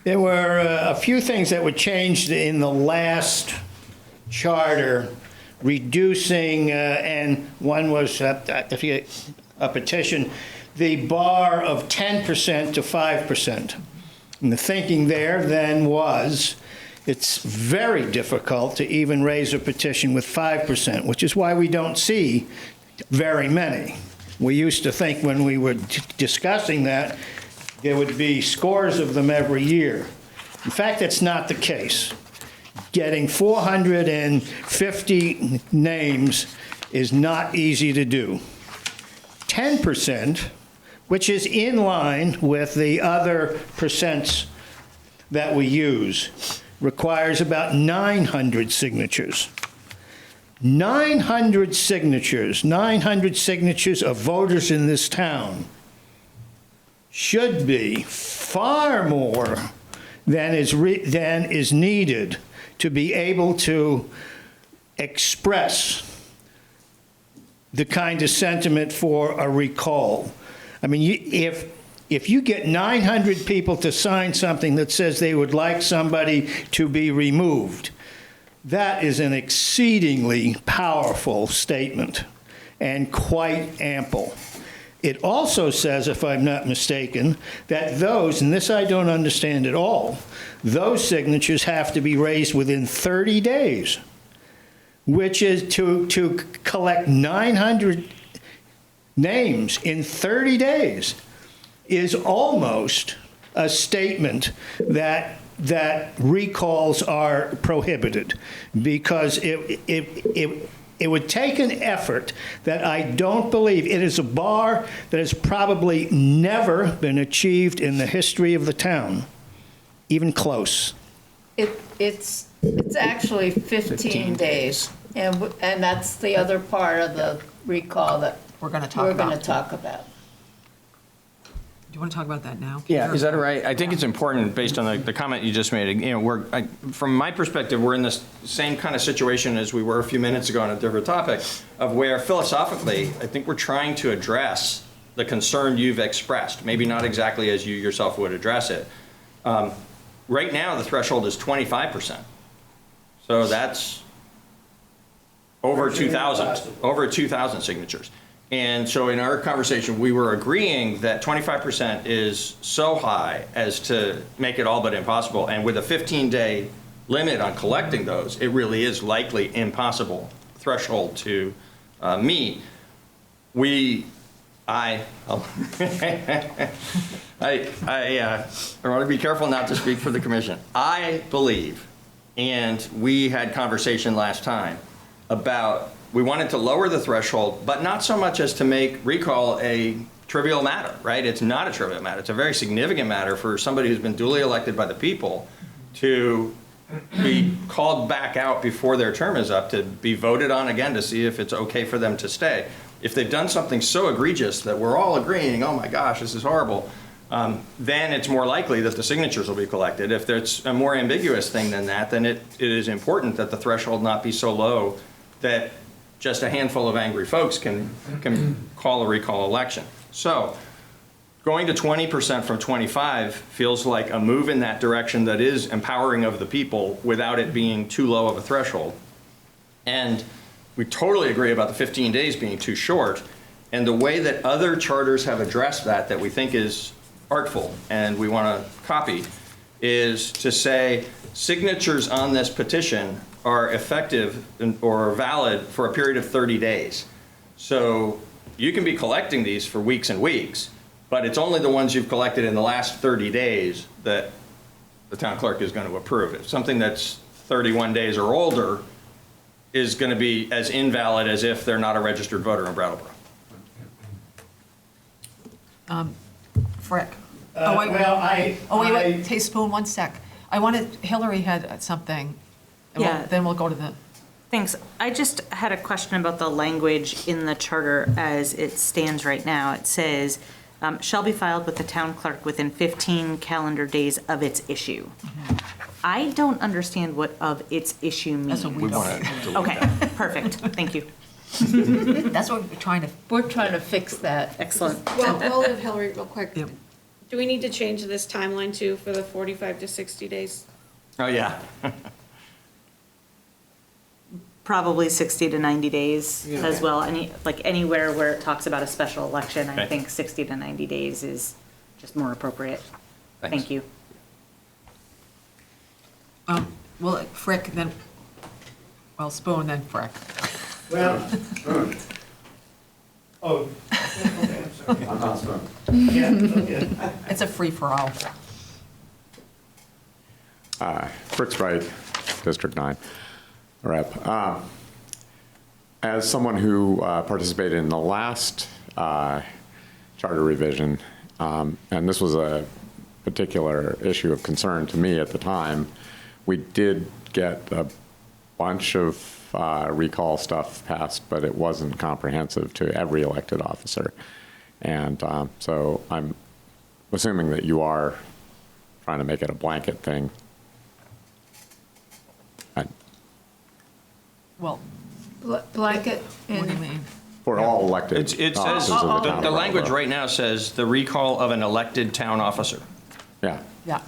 There were a few things that were changed in the last charter reducing, and one was, I forget, a petition, the bar of 10% to 5%. And the thinking there then was, it's very difficult to even raise a petition with 5%, which is why we don't see very many. We used to think when we were discussing that, there would be scores of them every year. In fact, that's not the case. Getting 450 names is not easy to do. 10%, which is in line with the other percents that we use, requires about 900 signatures. 900 signatures of voters in this town should be far more than is needed to be able to express the kind of sentiment for a recall. I mean, if you get 900 people to sign something that says they would like somebody to be removed, that is an exceedingly powerful statement and quite ample. It also says, if I'm not mistaken, that those, and this I don't understand at all, those signatures have to be raised within 30 days, which is to collect 900 names in 30 days is almost a statement that recalls are prohibited, because it would take an effort that I don't believe. It is a bar that has probably never been achieved in the history of the town, even close. It's actually 15 days, and that's the other part of the recall that We're going to talk about. Do you want to talk about that now? Yeah, is that all right? I think it's important, based on the comment you just made. You know, from my perspective, we're in this same kind of situation as we were a few minutes ago on a different topic, of where philosophically, I think we're trying to address the concern you've expressed, maybe not exactly as you yourself would address it. Right now, the threshold is 25%. So that's over 2,000 signatures. And so in our conversation, we were agreeing that 25% is so high as to make it all but impossible. And with a 15-day limit on collecting those, it really is likely impossible threshold to meet. I want to be careful not to speak for the commission. I believe, and we had conversation last time about, we wanted to lower the threshold, but not so much as to make recall a trivial matter, right? It's not a trivial matter. It's a very significant matter for somebody who's been duly elected by the people to be called back out before their term is up, to be voted on again to see if it's okay for them to stay. If they've done something so egregious that we're all agreeing, oh my gosh, this is horrible, then it's more likely that the signatures will be collected. If there's a more ambiguous thing than that, then it is important that the threshold not be so low that just a handful of angry folks can call a recall election. So going to 20% from 25 feels like a move in that direction that is empowering of the people without it being too low of a threshold. And we totally agree about the 15 days being too short. And the way that other charters have addressed that we think is artful and we want to copy, is to say signatures on this petition are effective or valid for a period of 30 days. So you can be collecting these for weeks and weeks, but it's only the ones you've collected in the last 30 days that the town clerk is going to approve. If something that's 31 days or older is going to be as invalid as if they're not a registered voter in Brattleboro. Frick. Well, Hey, Spoon, one sec. Hillary had something. And Yeah. then we'll go to the. Thanks. I just had a question about the language in the charter as it stands right now. It says, shall be filed with the town clerk within 15 calendar days of its issue. Mm-hmm. I don't understand what "of its issue" means. That's what we don't. Okay, perfect. Thank you. That's what we're trying to. We're trying to fix that. Excellent. Well, we'll leave Hillary real quick. Yep. Do we need to change this timeline too for the 45 to 60 days? Oh, yeah. Probably 60 to 90 days Yeah. as well. Anywhere where it talks about a special election, I Okay. think 60 to 90 days is just more appropriate. Thanks. Thank you. Well, Frick, then, well, Spoon, then Frick. Well, oh, okay, I'm sorry. Yeah, okay. It's a free-for-all. Fritz Wright, District 9 rep. As someone who participated in the last charter revision, and this was a particular issue of concern to me at the time, we did get a bunch of recall stuff passed, but it wasn't comprehensive to every elected officer. And so I'm assuming that you are trying to make it a blanket thing. Well, Blanket what do you in, mean? For all elected It says, officers of the town the of language Brattleboro. right now says the recall of an elected town officer. Yeah, Yeah.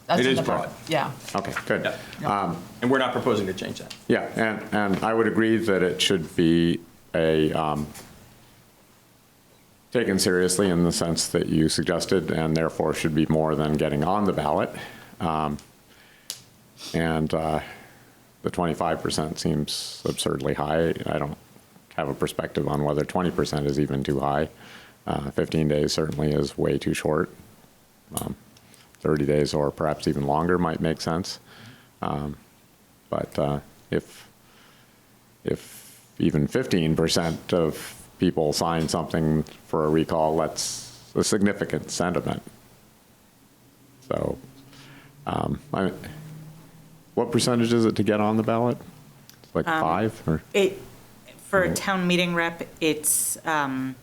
That's It in is the broad. Yeah. okay, good. Yeah. And we're not proposing to change that. Yeah, and I would agree that it should be taken seriously in the sense that you suggested, and therefore should be more than getting on the ballot. And the 25% seems absurdly high. I don't have a perspective on whether 20% is even too high. 15 days certainly is way too short. 30 days or perhaps even longer might make sense. But if even 15% of people sign something for a recall, that's a significant sentiment. So, what percentage is it to get on the ballot? Like 5 or? For a town meeting rep, it's 10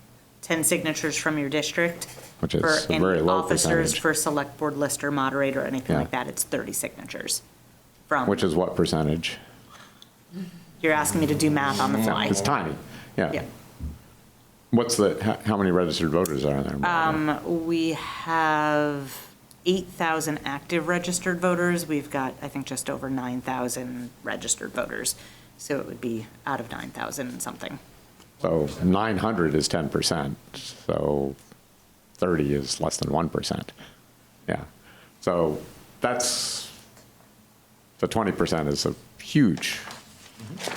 signatures from your district. Which is For a any very low officers, percentage. for select board list or moderator, anything Yeah. like that, it's 30 signatures. From, Which is what percentage? you're asking me to do math on the fly. It's tiny, Yeah. yeah. What's how many registered voters are there? We have 8,000 active registered voters. We've got, I think, just over 9,000 registered voters. So it would be out of 9,000 and something. So 900 is 10%, so 30 is less than 1%. Yeah, so that's, the 20% is a huge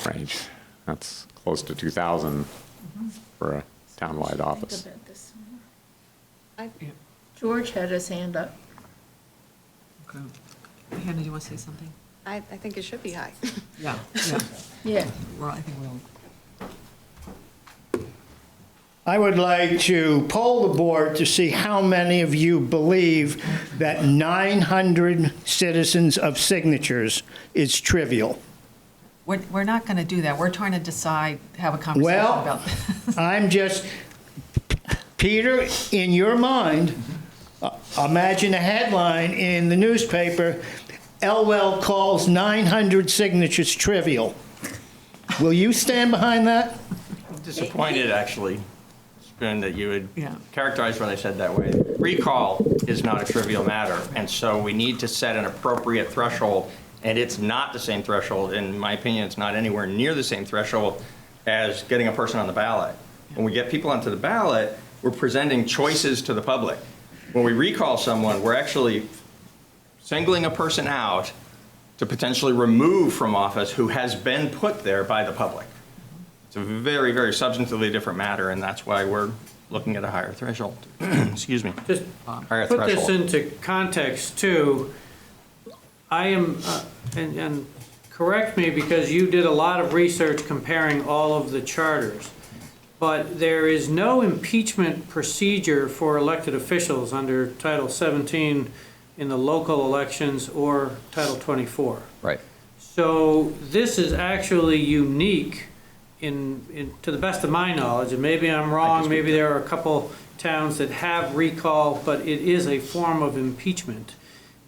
range. That's close to 2,000 for a townwide office. George had his hand up. Okay. Hannah, do you want to say something? I think it should be high. Yeah, yeah. Yeah. Well, I think we'll. I would like to poll the board to see how many of you believe that 900 citizens of signatures is trivial. We're not going to do that. We're trying to decide, have a conversation Well, about this. I'm just, Peter, in your mind, imagine a headline in the newspaper, Elwell calls 900 signatures trivial. Will you stand behind that? I'm disappointed, actually, Spoon, that you would Yeah. characterize what I said that way. Recall is not a trivial matter, and so we need to set an appropriate threshold, and it's not the same threshold. In my opinion, it's not anywhere near the same threshold as getting a person on the ballot. When we get people onto the ballot, we're presenting choices to the public. When we recall someone, we're actually singling a person out to potentially remove from office who has been put there by the public. It's a very, very substantively different matter, and that's why we're looking at a higher threshold. Excuse me. Just Higher put this threshold. into context too. I am, and correct me because you did a lot of research comparing all of the charters, but there is no impeachment procedure for elected officials under Title 17 in the local elections or Title 24. Right. So this is actually unique to the best of my knowledge, and maybe I'm wrong, maybe there are a couple towns that have recall, but it is a form of impeachment.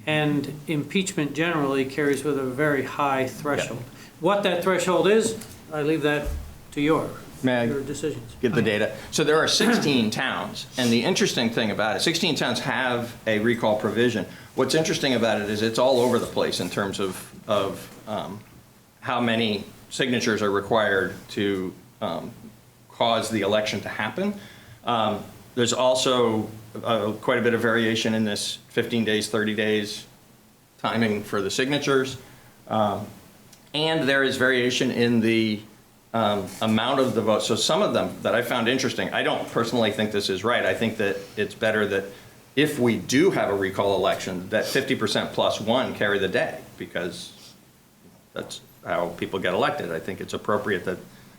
And impeachment generally carries with it a very high threshold. What that threshold is, I leave that to your decisions. Get the data. So there are 16 towns, and the interesting thing about it, 16 towns have a recall provision. What's interesting about it is it's all over the place in terms of how many signatures are required to cause the election to happen. There's also quite a bit of variation in this 15 days, 30 days timing for the signatures. And there is variation in the amount of the vote. So some of them that I found interesting, I don't personally think this is right. I think that it's better that if we do have a recall election, that 50% plus one carry the day, because that's how people get elected. I think it's appropriate that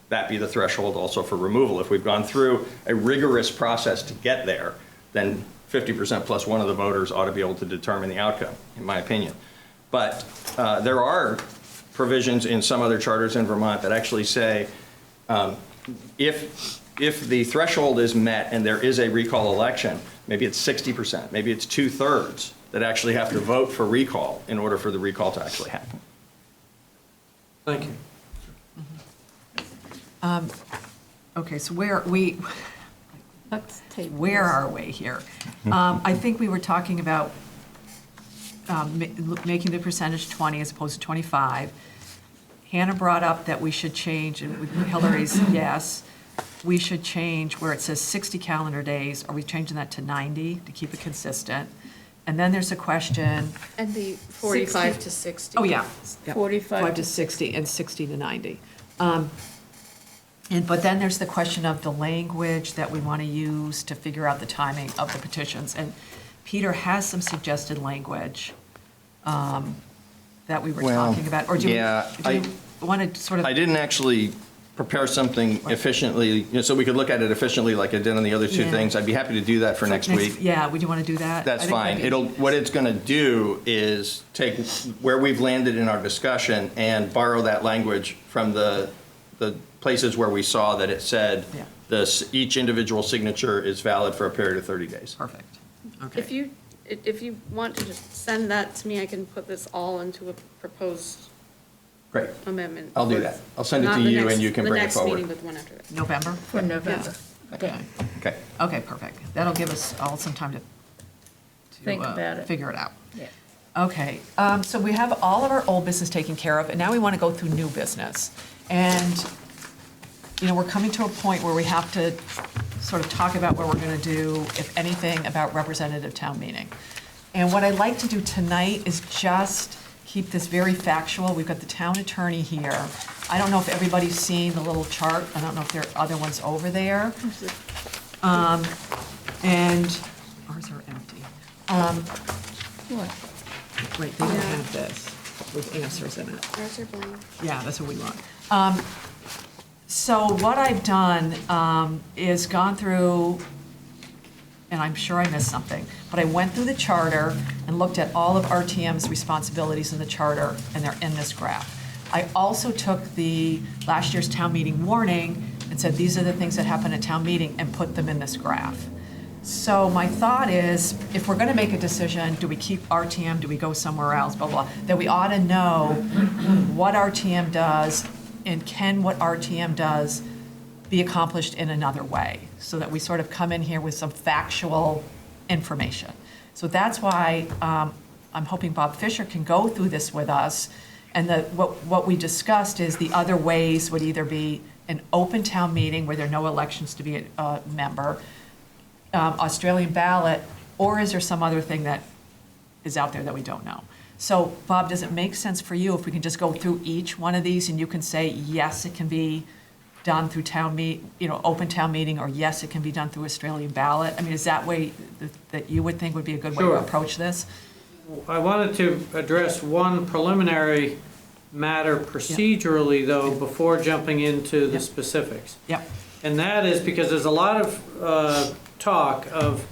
that be the threshold also for removal. If we've gone through a rigorous process to get there, then 50% plus one of the voters ought to be able to determine the outcome, in my opinion. But there are provisions in some other charters in Vermont that actually say if the threshold is met and there is a recall election, maybe it's 60%, maybe it's 2/3 that actually have to vote for recall in order for the recall to actually happen. Thank you. Okay, so Let's take where are we here? I think we were talking about making the percentage 20 as opposed to 25. Hannah brought up that we should change, and Hillary's yes, we should change where it says 60 calendar days. Are we changing that to 90 to keep it consistent? And then there's a question. And the 45 to 60. Oh, yeah. Yep. 45 to 60 and 60 to 90. But then there's the question of the language that we want to use to figure out the timing of the petitions. And Peter has some suggested language that we were talking about. Or do you want to sort of? I didn't actually prepare something efficiently, so we could look at it efficiently like I did on the other two things. I'd be happy to do that for next week. Yeah, would you want to do that? That's fine. What it's going to do is take where we've landed in our discussion and borrow that language from the places where we saw that it said each individual signature is valid for a period of 30 days. Perfect. Okay. If you want to just send that to me, I can put this all into a proposed Great. amendment. I'll do that. I'll send it to you and you can bring it The next forward. meeting, but the one after that. November? For November. Okay. Okay. Okay, perfect. That'll give us all some time to Think about it. figure it out. Yeah. Okay, so we have all of our old business taken care of, and now we want to go through new business. And, we're coming to a point where we have to sort of talk about what we're going to do, if anything, about representative town meeting. And what I'd like to do tonight is just keep this very factual. We've got the town attorney here. I don't know if everybody's seen the little chart. I don't know if there are other ones over there. And ours are empty. What? Right, they don't have this with answers in it. Ours are blank. Yeah, that's what we want. So what I've done is gone through, and I'm sure I missed something, but I went through the charter and looked at all of RTM's responsibilities in the charter, and they're in this graph. I also took the last year's town meeting warning and said, these are the things that happen at town meeting, and put them in this graph. So my thought is, if we're going to make a decision, do we keep RTM, do we go somewhere else, blah, blah, that we ought to know what RTM does, and can what RTM does be accomplished in another way, so that we sort of come in here with some factual information. So that's why I'm hoping Bob Fisher can go through this with us. And what we discussed is the other ways would either be an open town meeting where there are no elections to be a member, Australian ballot, or is there some other thing that is out there that we don't know? So, Bob, does it make sense for you if we can just go through each one of these and you can say, yes, it can be done through open town meeting, or yes, it can be done through Australian ballot? I mean, is that way that you would think would be a good way to approach this? I wanted to address one preliminary matter procedurally, though, before jumping into the specifics. Yep. And that is because there's a lot of talk of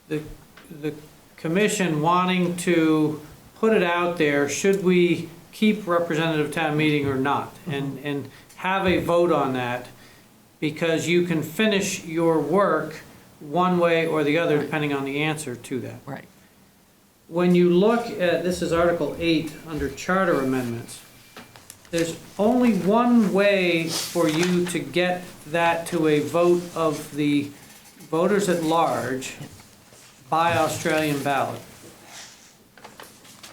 the commission wanting to put it out there, should we keep representative town meeting or not? And have a vote on that, because you can finish your work one way or the other depending on the answer to that. Right. When you look at, this is Article 8 under Charter Amendments, there's only one way for you to get that to a vote of the voters at large by Australian ballot.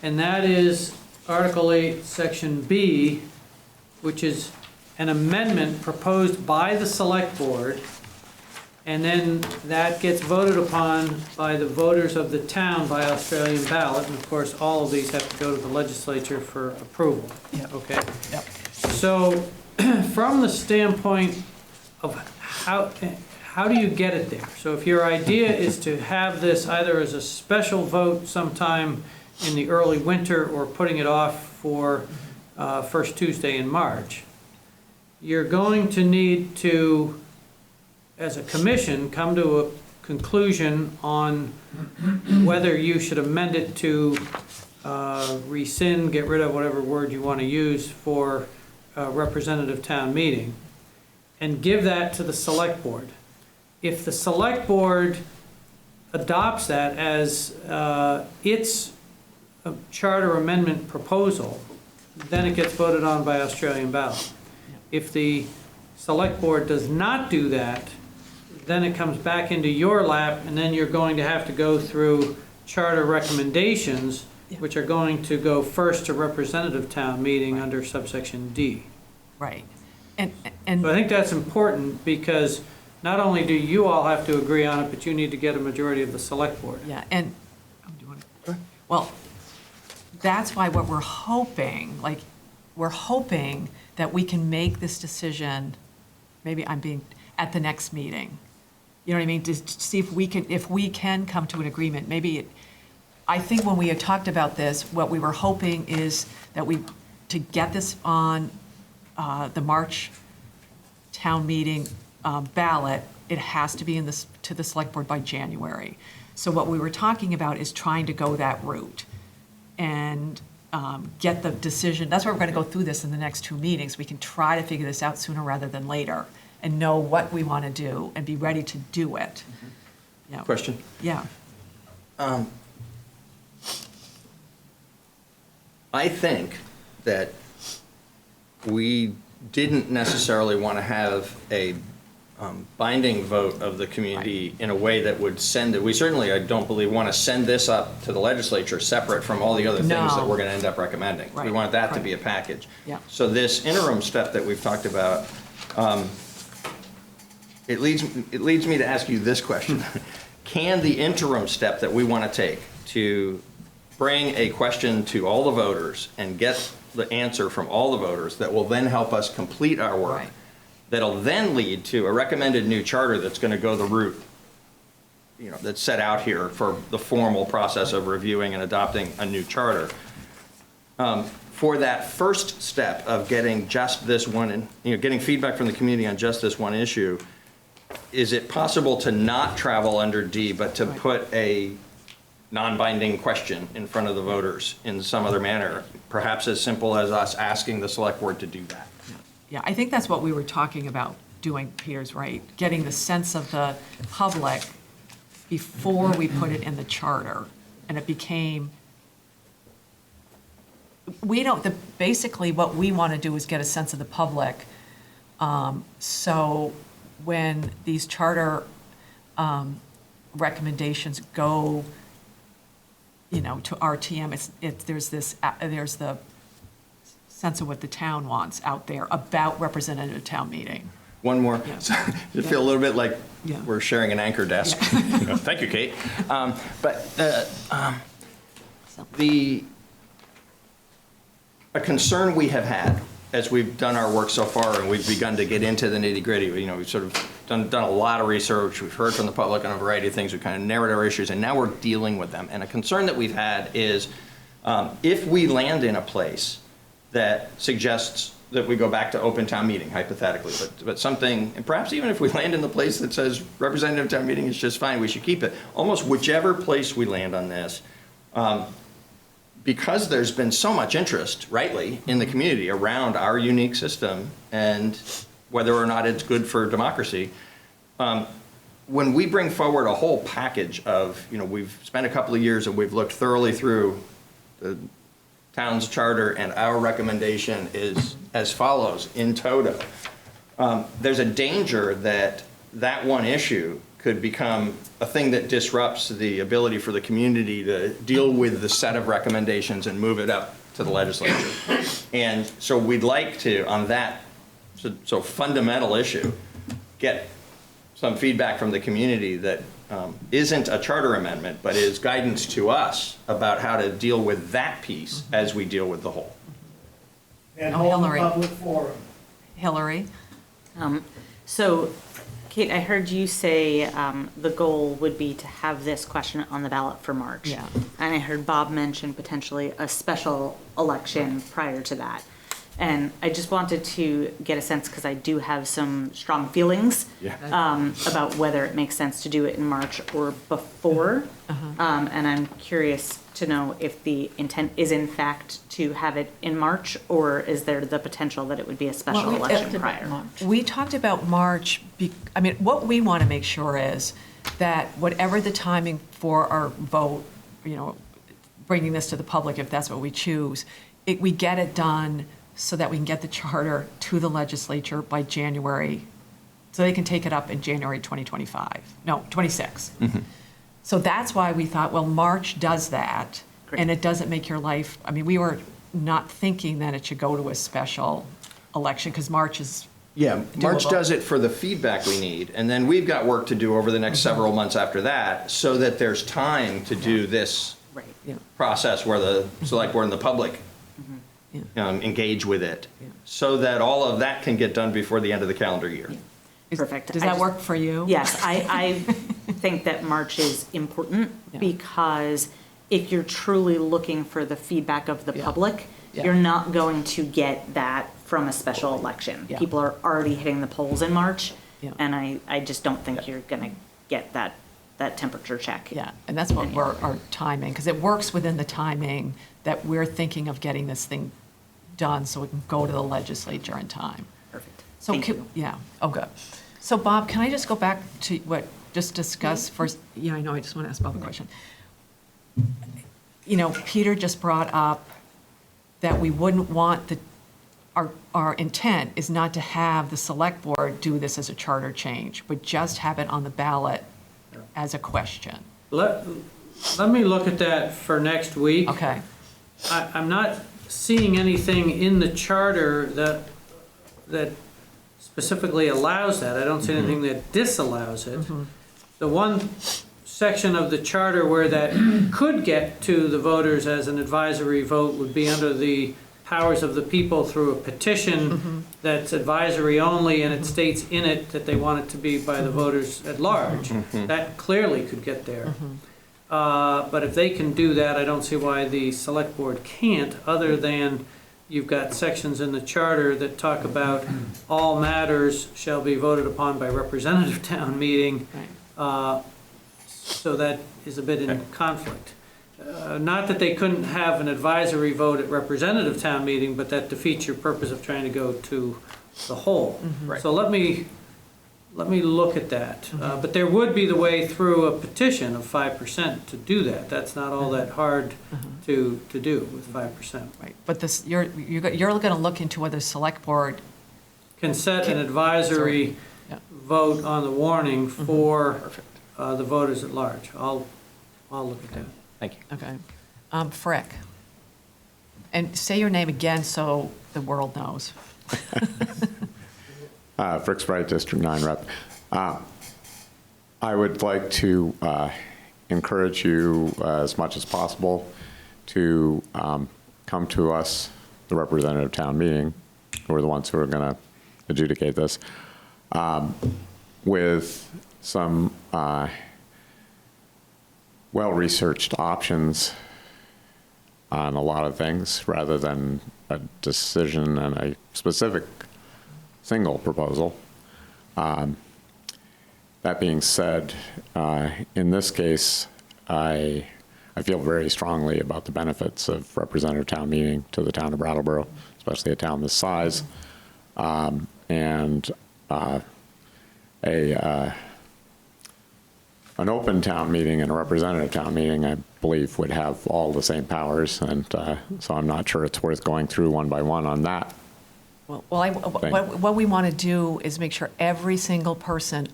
And that is Article 8, Section B, which is an amendment proposed by the select board, and then that gets voted upon by the voters of the town by Australian ballot, and of course, all of these have to go to the legislature for approval. Yep. Okay? Yep. So, from the standpoint of how do you get it there? So if your idea is to have this either as a special vote sometime in the early winter or putting it off for first Tuesday in March, you're going to need to, as a commission, come to a conclusion on whether you should amend it to rescind, get rid of whatever word you want to use for representative town meeting, and give that to the select board. If the select board adopts that as its charter amendment proposal, then it gets voted on by Australian ballot. If the select board does not do that, then it comes back into your lap, and then you're going to have to go through charter recommendations, which are going to go first to representative town meeting under subsection D. Right. So I think that's important, because not only do you all have to agree on it, but you need to get a majority of the select board. Yeah, and, well, that's why what we're hoping, we're hoping that we can make this decision, maybe I'm being, at the next meeting. You know what I mean? To see if we can come to an agreement. I think when we had talked about this, what we were hoping is that to get this on the March town meeting ballot, it has to be to the select board by January. So what we were talking about is trying to go that route and get the decision. That's why we're going to go through this in the next 2 meetings. We can try to figure this out sooner rather than later and know what we want to do and be ready to do it. Yeah. Question? Yeah. I think that we didn't necessarily want to have a binding vote of the community in a way that would send it. We certainly, I don't believe, want to send this up to the legislature separate from all the other things that we're going to end up recommending. Right. We want that to be a package. Yeah. So this interim step that we've talked about, it leads me to ask you this question. Can the interim step that we want to take to bring a question to all the voters and get the answer from all the voters that will then help us complete our work, Right. that'll then lead to a recommended new charter that's going to go the route, that's set out here for the formal process of reviewing and adopting a new charter. For that first step of getting just this one, getting feedback from the community on just this one issue, is it possible to not travel under D, but to put a non-binding question in front of the voters in some other manner, perhaps as simple as us asking the select board to do that? Yeah, I think that's what we were talking about doing, Peter's right, getting the sense of the public before we put it in the charter. And it became, basically what we want to do is get a sense of the public. So when these charter recommendations go, to RTM, there's the sense of what the town wants out there about representative town meeting. One more. Yeah. So, you feel a little bit like Yeah. we're sharing an anchor desk. Thank you, Kate. A concern we have had as we've done our work so far and we've begun to get into the nitty-gritty, we've sort of done a lot of research, we've heard from the public on a variety of things, we've kind of narrowed our issues, and now we're dealing with them. And a concern that we've had is if we land in a place that suggests that we go back to open town meeting, hypothetically, but something, and perhaps even if we land in the place that says representative town meeting is just fine, we should keep it. Almost whichever place we land on this, because there's been so much interest, rightly, in the community around our unique system and whether or not it's good for democracy, when we bring forward a whole package of, we've spent a couple of years and we've looked thoroughly through the town's charter and our recommendation is as follows in toto, there's a danger that one issue could become a thing that disrupts the ability for the community to deal with the set of recommendations and move it up to the legislature. And so we'd like to, on that so fundamental issue, get some feedback from the community that isn't a charter amendment, but is guidance to us about how to deal with that piece as we deal with the whole. And hold a hold a Hillary. public forum. Hillary? So, Kate, I heard you say the goal would be to have this question on the ballot for March. Yeah. And I heard Bob mention potentially a special election prior to that. And I just wanted to get a sense, because I do have some strong feelings about whether it makes sense to do it in March or before. And I'm curious to know if the intent is in fact to have it in March, or is there the potential that it would be a special Well, election prior? We talked about March, I mean, what we want to make sure is that whatever the timing for our vote, you know, bringing this to the public, if that's what we choose, we get it done so that we can get the charter to the legislature by January, so they can take it up in January 2025, no, 26. So that's why we thought, well, March does that, and it doesn't make your life, I mean, we were not thinking that it should go to a special election, because March is Yeah, March doable. does it for the feedback we need, and then we've got work to do over the next several months after that, so that there's time to do this Yeah. process where the select board and the public engage with it, so that all of that can get done before the end of the calendar year. Perfect. Does I that just- work for you? Yes, I think that March is important because if you're truly looking for the feedback of the public, you're not going to get that from a special election. Yeah. People are already hitting the polls in March, Yeah. and I just don't think you're going to get that temperature check. Yeah, and that's what our timing, because it works within the timing that we're thinking of getting this thing done so we can go to the legislature in time. Perfect. So, Thank you. yeah, oh, good. So Bob, can I just go back to just discuss first, I know, I just want to ask Bob a question. You know, Peter just brought up that we wouldn't want our intent is not to have the select board do this as a charter change, but just have it on the ballot as a question. Let me look at that for next week. Okay, I'm not seeing anything in the charter that specifically allows that. I don't see anything that disallows it. The one section of the charter where that could get to the voters as an advisory vote would be under the powers of the people through a petition that's advisory only, and it states in it that they want it to be by the voters at large. That clearly could get there. But if they can do that, I don't see why the select board can't, other than you've got sections in the charter that talk about all matters shall be voted upon by representative town meeting. So that is a bit in conflict. Not that they couldn't have an advisory vote at representative town meeting, but that defeats your purpose of trying to go to the whole. So let me look at that. But there would be the way through a petition of 5% to do that. That's not all that hard to do with 5%. right. But this, you're going to look into whether select board, Can set an advisory Yeah. vote on the warning for the voters at large. I'll look at that. Thank you. okay. Frick. And say your name again so the world knows. Frick Sprite, District 9 Rep. I would like to encourage you as much as possible to come to us, the representative town meeting, who are the ones who are going to adjudicate this, with some well-researched options on a lot of things, rather than a decision and a specific single proposal. That being said, in this case, I feel very strongly about the benefits of representative town meeting to the town of Brattleboro, especially a town this size, and an open town meeting and a representative town meeting, I believe, would have all the same powers, and so I'm not sure it's worth going through one by one on that. Well, what we want to do is make sure every single person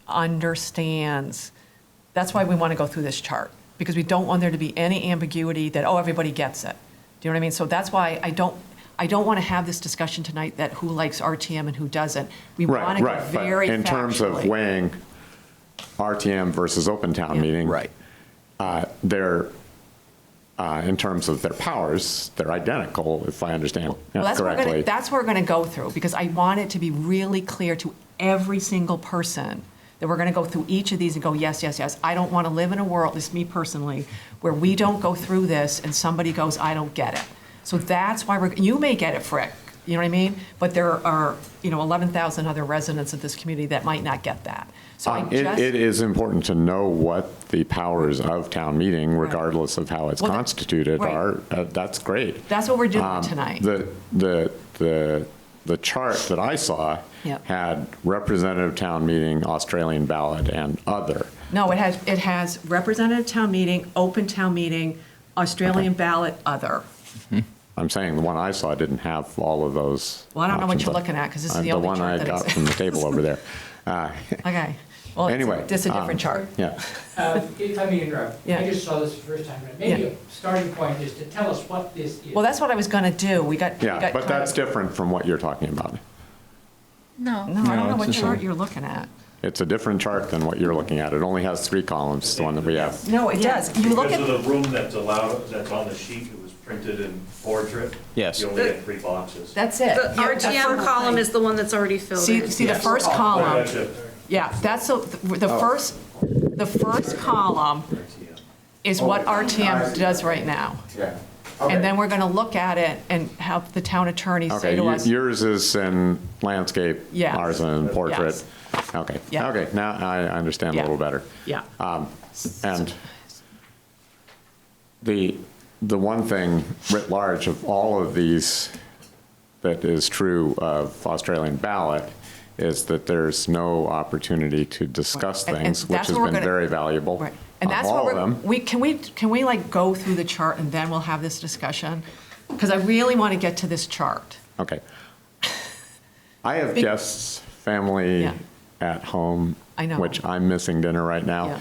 understands. That's why we want to go through this chart, because we don't want there to be any ambiguity that, oh, everybody gets it. Do you know what I mean? So that's why I don't want to have this discussion tonight that who likes RTM and who doesn't. We want to go But very in terms of factually. weighing RTM versus open town meeting. Right. They're, in terms of their powers, they're identical, if I understand Well, correctly. that's what we're going to go through, because I want it to be really clear to every single person that we're going to go through each of these and go, yes, yes, yes. I don't want to live in a world, this is me personally, where we don't go through this and somebody goes, I don't get it. So that's why you may get it, Frick, you know what I mean? But there are, 11,000 other residents of this community that might not get that. So It is important to know what the powers of town meeting, regardless of how it's constituted, right. are. That's great. That's what we're doing tonight. The chart that I saw Yep. had representative town meeting, Australian ballot, and other. No, it has representative town meeting, open town meeting, Australian ballot, other. I'm saying the one I saw didn't have all of those. Well, I don't know what options you're on- looking at, because this is the only chart that The one I got exists. from the table over there. Okay. Well, Anyway, this is a different chart. Yeah. If I may interrupt, Yeah. I just saw this the first time, but maybe a starting point is to tell us what this is. Well, that's what I was going to do. We got Yeah, but kind that's of- different from what you're talking about. No. No, I don't know what chart you're looking at. It's a different chart than what you're looking at. It only has 3 columns, the one that we have. No, it does. You look Because at, of the room that's allowed, that's on the sheet, it was printed in portrait. Yes. You only get 3 boxes. that's it. The Yeah, RTM column is the one that's already filled in. See the first Right, column? that's it. Yeah, that's the first column is what RTM does right now. Yeah. And then we're going to look at it and have the town attorney say Okay, to us. yours is in landscape, Yes. ours in portrait. Okay, Yeah. okay, now I understand a Yeah. little better. Yeah. And the one thing writ large of all of these that is true of Australian ballot is that there's no opportunity to discuss And things, which that's has what we're been gonna- very valuable. Right. And that's all what of them. can we like go through the chart and then we'll have this discussion? Because I really want to get to this chart. Okay. I have guests, family Yeah. at home. I know. Which I'm missing dinner right now.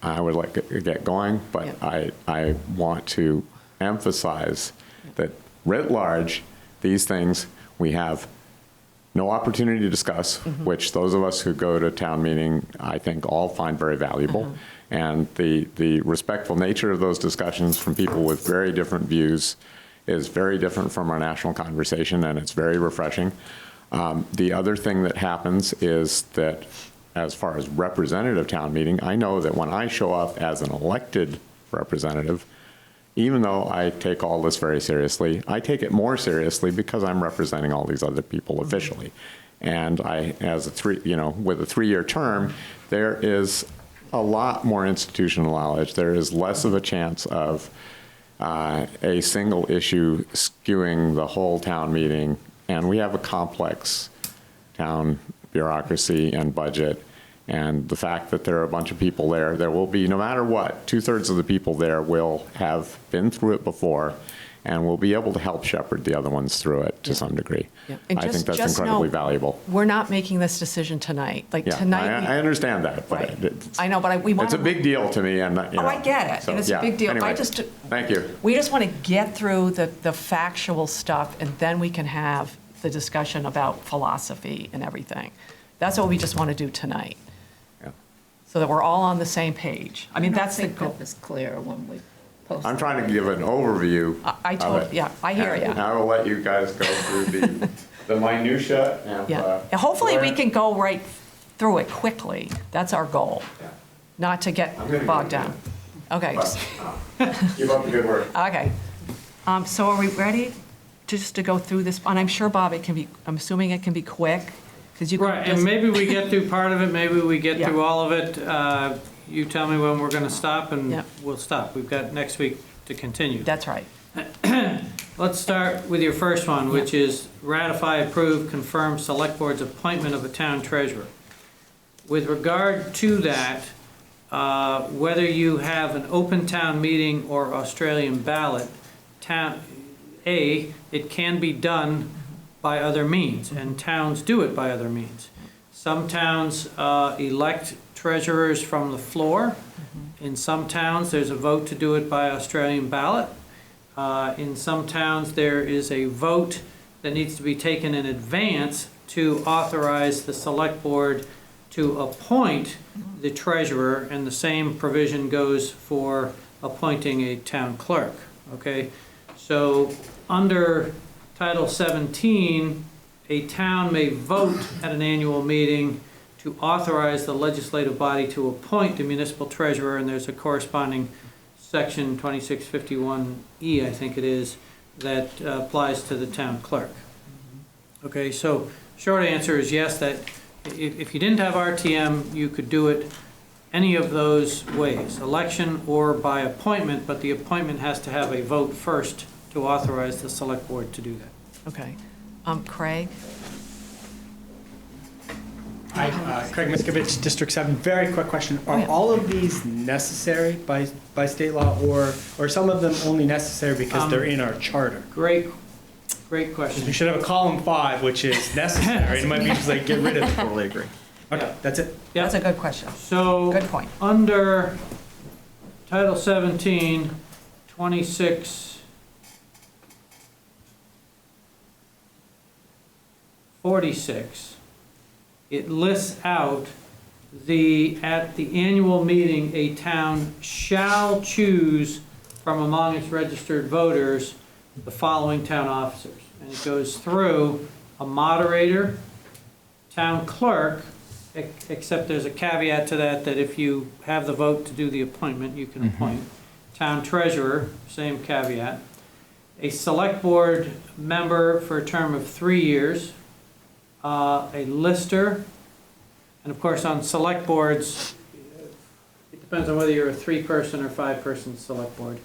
I would like to get going, but Yeah. I want to emphasize that writ large, these things, we have no opportunity to discuss, which those of us who go to town meeting, I think, all find very valuable. And the respectful nature of those discussions from people with very different views is very different from our national conversation, and it's very refreshing. The other thing that happens is that as far as representative town meeting, I know that when I show up as an elected representative, even though I take all this very seriously, I take it more seriously because I'm representing all these other people officially. And with a 3-year term, there is a lot more institutional knowledge. There is less of a chance of a single issue skewing the whole town meeting. And we have a complex town bureaucracy and budget. And the fact that there are a bunch of people there will be, no matter what, 2/3 of the people there will have been through it before and will be able to help shepherd the other ones through it to some degree. And I think that's just incredibly know, valuable. We're not making this decision tonight. Like Yeah, tonight. I understand that, but Right. it's, I know, but we want it's a big deal to me. And Oh, I get it, and it's a big deal. Anyway, I just- thank you. We just want to get through the factual stuff, and then we can have the discussion about philosophy and everything. That's what we just want to do tonight, Yeah. so that we're all on the same page. I mean, that's the I think goal. that was clear when we posted. I'm trying to give an overview I of told, it. yeah, I hear And you. I will let you guys go through the minutia and. Yeah. And hopefully, we where- can go right through it quickly. That's our goal, not to get I'm gonna bogged go down. Okay, but, Keep up the good work. okay. So are we ready just to go through this? And I'm sure, Bob, I'm assuming it can be quick, because you can Right, just. and maybe we get through part of it, maybe we get Yeah. through all of it. You tell me when we're gonna stop and Yep. we'll stop. We've got next week to continue. That's right. Let's start with your first one, which is ratify, approve, confirm Select Board's appointment of a town treasurer. With regard to that, whether you have an open town meeting or Australian ballot, it can be done by other means, and towns do it by other means. Some towns elect treasurers from the floor. In some towns, there's a vote to do it by Australian ballot. In some towns, there is a vote that needs to be taken in advance to authorize the select board to appoint the treasurer, and the same provision goes for appointing a town clerk, okay? So under Title 17, a town may vote at an annual meeting to authorize the legislative body to appoint the municipal treasurer, and there's a corresponding section 2651E, I think it is, that applies to the town clerk. Okay, so short answer is yes, that if you didn't have RTM, you could do it any of those ways, election or by appointment, but the appointment has to have a vote first to authorize the select board to do that. Okay. Craig? Hi, Craig Miskovich, District 7. Very quick question. Are all of these necessary by state law, or some of them only necessary because they're in our charter? Great question. We should have a column 5, which is necessary. It might be just like get rid of it. Totally agree. Okay, that's it. Yeah. That's a good question. So, Good point. under Title 17, 2646, it lists out at the annual meeting, a town shall choose from among its registered voters the following town officers. And it goes through a moderator, town clerk, except there's a caveat to that, that if you have the vote to do the appointment, you can appoint. Town treasurer, same caveat. A select board member for a term of 3 years. A lister, and of course on select boards, it depends on whether you're a 3-person or 5-person select board.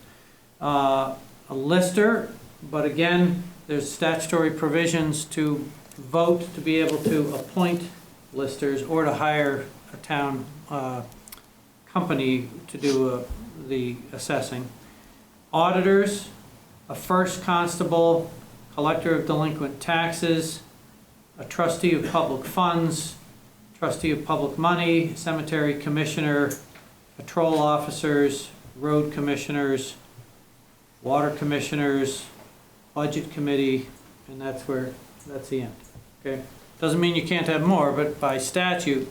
A lister, but again, there's statutory provisions to vote to be able to appoint listers or to hire a town company to do the assessing. Auditors, a first constable, collector of delinquent taxes, a trustee of public funds, trustee of public money, cemetery commissioner, patrol officers, road commissioners, water commissioners, budget committee, and that's the end, okay? Doesn't mean you can't have more, but by statute,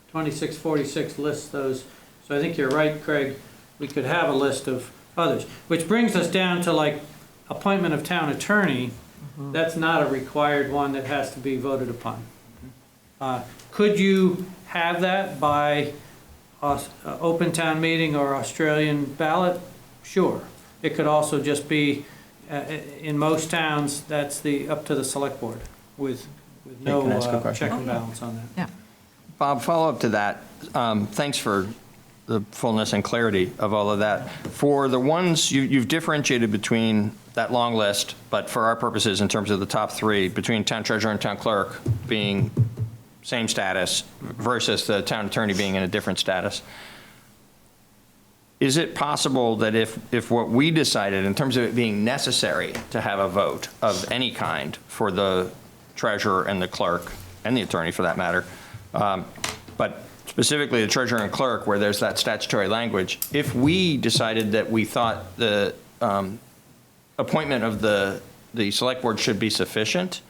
2646 lists those. So I think you're right, Craig, we could have a list of others, which brings us down to like appointment of town attorney. That's not a required one that has to be voted upon. Could you have that by open town meeting or Australian ballot? Sure. It could also just be, in most towns, that's up to the select board with no Can I ask a question? check and balance on that. Yeah. Bob, follow up to that. Thanks for the fullness and clarity of all of that. For the ones, you've differentiated between that long list, but for our purposes, in terms of the top 3, between town treasurer and town clerk being same status versus the town attorney being in a different status. Is it possible that if what we decided in terms of it being necessary to have a vote of any kind for the treasurer and the clerk, and the attorney for that matter, but specifically the treasurer and clerk where there's that statutory language, if we decided that we thought the appointment of the select board should be sufficient,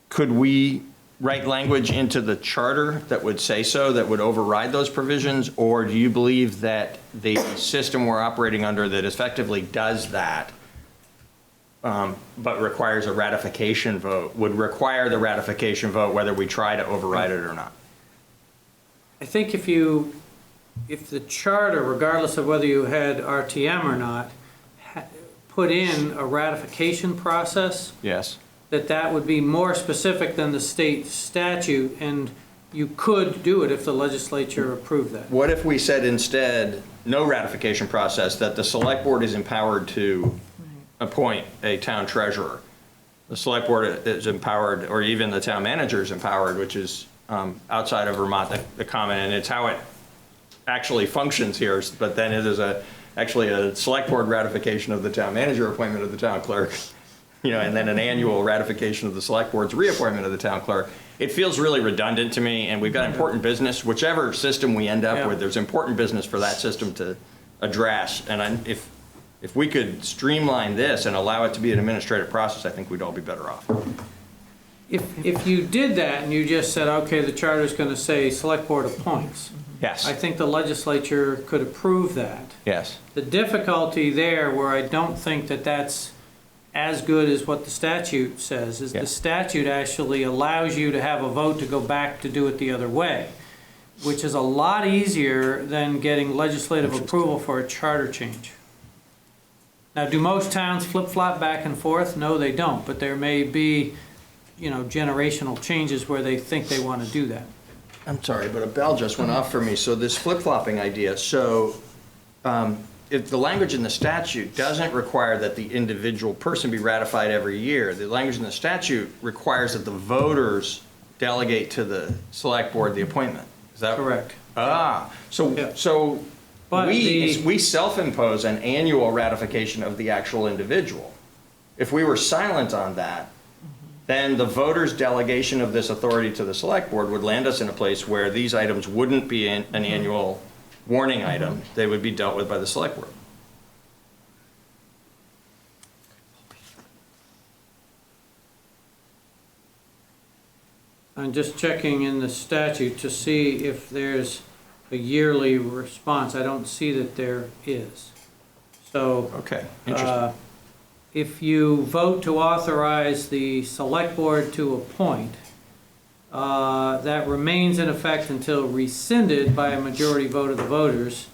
could we write language into the charter that would say so, that would override those provisions? Or do you believe that the system we're operating under that effectively does that, but requires a ratification vote, would require the ratification vote whether we try to override it or not? I think if the charter, regardless of whether you had RTM or not, put in a ratification process, Yes. that would be more specific than the state statute, and you could do it if the legislature approved that. What if we said instead, no ratification process, that the select board is empowered to appoint a town treasurer? The select board is empowered, or even the town manager is empowered, which is outside of Vermont, the common, and it's how it actually functions here, but then it is actually a select board ratification of the town manager appointment of the town clerk, and then an annual ratification of the select board's reappointment of the town clerk. It feels really redundant to me, and we've got important business, whichever system we end up with, there's important business for that system to address. And if If we could streamline this and allow it to be an administrative process, I think we'd all be better off. If you did that and you just said, okay, the charter's going to say select board appoints, Yes. I think the legislature could approve that. Yes. The difficulty there, where I don't think that that's as good as what the statute says, is the statute actually allows you to have a vote to go back to do it the other way, which is a lot easier than getting legislative approval for a charter change. Now, do most towns flip-flop back and forth? No, they don't, but there may be, generational changes where they think they want to do that. I'm sorry, but a bell just went off for me. So this flip-flopping idea, if the language in the statute doesn't require that the individual person be ratified every year, the language in the statute requires that the voters delegate to the select board the appointment. Is that correct? So But we self-impose an annual ratification of the actual individual. If we were silent on that, then the voters' delegation of this authority to the select board would land us in a place where these items wouldn't be an annual warning item. They would be dealt with by the select board. I'm just checking in the statute to see if there's a yearly response. I don't see that there is. So, okay, interesting. If you vote to authorize the select board to appoint, that remains in effect until rescinded by a majority vote of the voters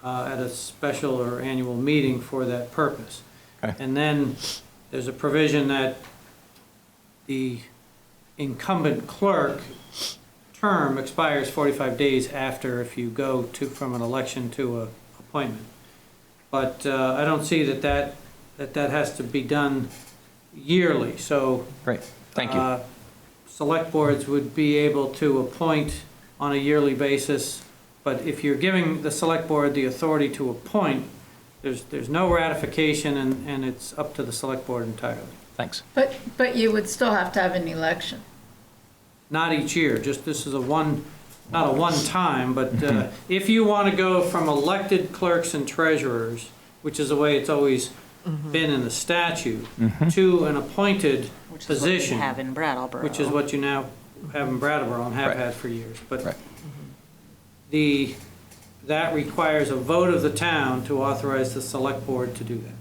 at a special or annual meeting for that purpose. Okay. And then there's a provision that the incumbent clerk term expires 45 days after if you go from an election to a appointment. But I don't see that has to be done yearly, so. Great, thank you. Select boards would be able to appoint on a yearly basis, but if you're giving the select board the authority to appoint, there's no ratification and it's up to the select board entirely. Thanks. But you would still have to have an election. Not each year, just this is not a one-time, but if you want to go from elected clerks and treasurers, which is the way it's always been in the statute, to an appointed Which is position. what we have in Brattleboro. Which is what you now have in Brattleboro and have had for years. But Right. that requires a vote of the town to authorize the select board to do that.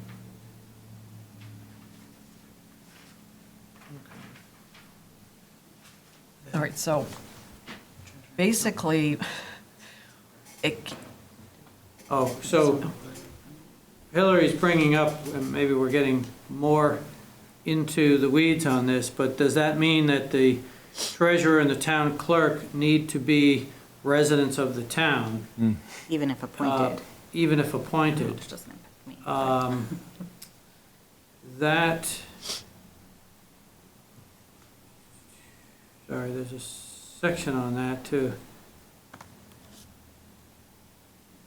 All right, so basically, So Hillary's bringing up, and maybe we're getting more into the weeds on this, but does that mean that the treasurer and the town clerk need to be residents of the town? Even if appointed. Even if appointed. Which doesn't impact me. Sorry, there's a section on that too.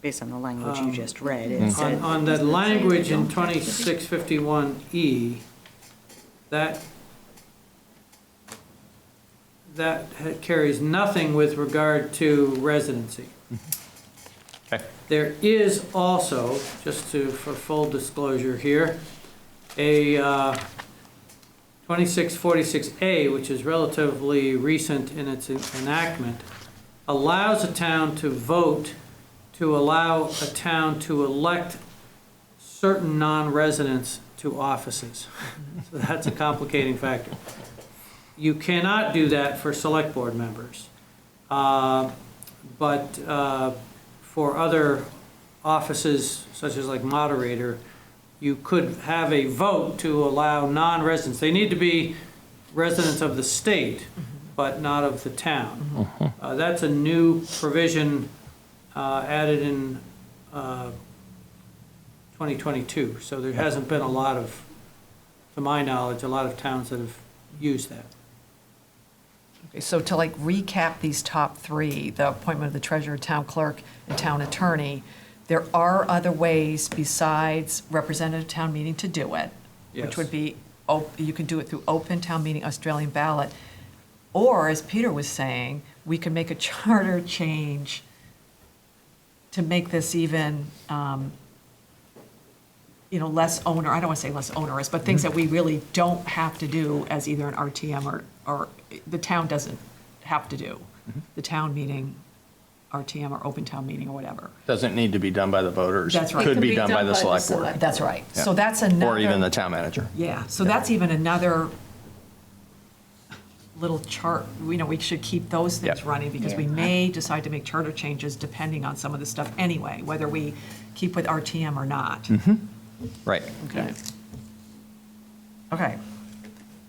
Based on the language you just read, it said. On that language in 2651E, that carries nothing with regard to residency. Okay. There is also, for full disclosure here, a 2646A, which is relatively recent in its enactment, allows a town to vote to allow a town to elect certain non-residents to offices. So that's a complicating factor. You cannot do that for select board members. But for other offices, such as like moderator, you could have a vote to allow non-residents. They need to be residents of the state, but not of the town. That's a new provision added in 2022. So there hasn't been to my knowledge, a lot of towns that have used that. okay, so to recap these top three, the appointment of the treasurer, town clerk, and town attorney, there are other ways besides representative town meeting to do it, Yes. which would be, you could do it through open town meeting, Australian ballot, or, as Peter was saying, we could make a charter change to make this even less I don't want to say less onerous, but things that we really don't have to do as either an RTM or the town doesn't have to do. The town meeting, RTM or open town meeting or whatever. Doesn't need to be done by the voters. That's right. Could be done by the select board. That's right. Yeah. So that's another. Or even the town manager. Yeah, so that's even another little chart. We should keep those things Yep. running because we may decide to make charter changes depending on some of the stuff anyway, whether we keep with RTM or not. Right. Okay. Okay.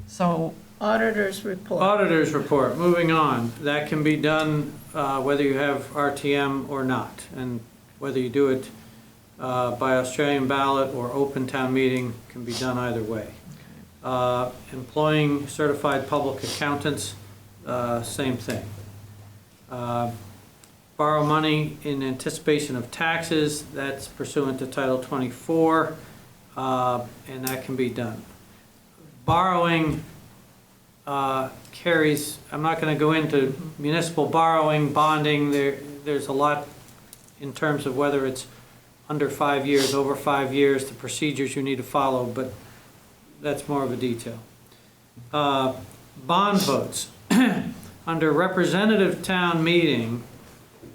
So, Auditor's report. Auditor's report, moving on. That can be done whether you have RTM or not, and whether you do it by Australian ballot or open town meeting can be done either way. Employing certified public accountants, same thing. Borrow money in anticipation of taxes, that's pursuant to Title 24, and that can be done. Borrowing carries, I'm not going to go into municipal borrowing, bonding, there's a lot in terms of whether it's under 5 years, over 5 years, the procedures you need to follow, but that's more of a detail. Bond votes. Under representative town meeting,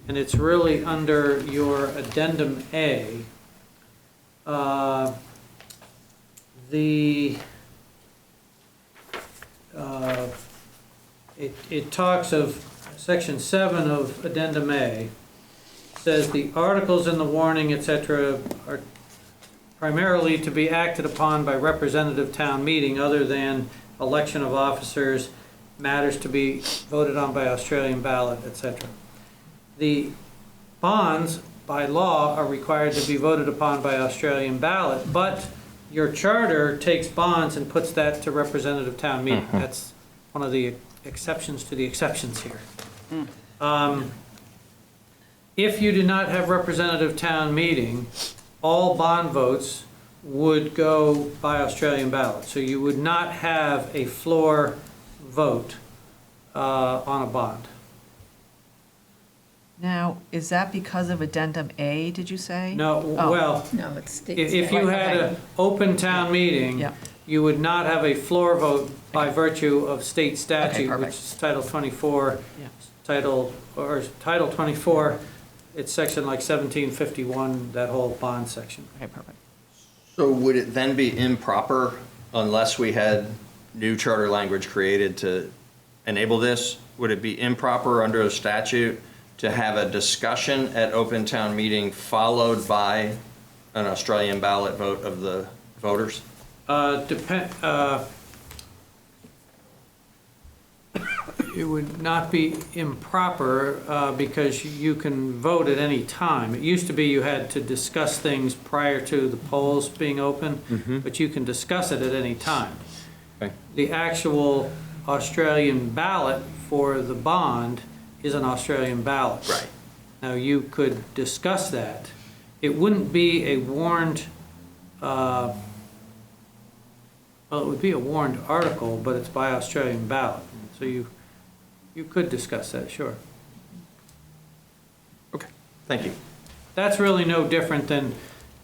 and it's really under your addendum A, it talks of section 7 of addendum A, says the articles in the warning, etc., are primarily to be acted upon by representative town meeting other than election of officers, matters to be voted on by Australian ballot, etc. The bonds, by law, are required to be voted upon by Australian ballot, but your charter takes bonds and puts that to representative town meeting. That's one of the exceptions to the exceptions here. If you do not have representative town meeting, all bond votes would go by Australian ballot. So you would not have a floor vote on a bond. now, is that because of addendum A, did you say? No, Oh. well, No, it states. if you had an open town meeting, Yeah. you would not have a floor vote by virtue of state statute, perfect. which is Title 24, Yeah. Title 24, it's section like 1751, that whole bond section. Okay, perfect. So would it then be improper, unless we had new charter language created to enable this? Would it be improper under a statute to have a discussion at open town meeting followed by an Australian ballot vote of the voters? It would not be improper because you can vote at any time. It used to be you had to discuss things prior to the polls being open, but you can discuss it at any time. Okay. The actual Australian ballot for the bond is an Australian ballot. Right. Now, you could discuss that. It wouldn't be a warned, well, it would be a warned article, but it's by Australian ballot. So you could discuss that, sure. Okay, thank you. That's really no different than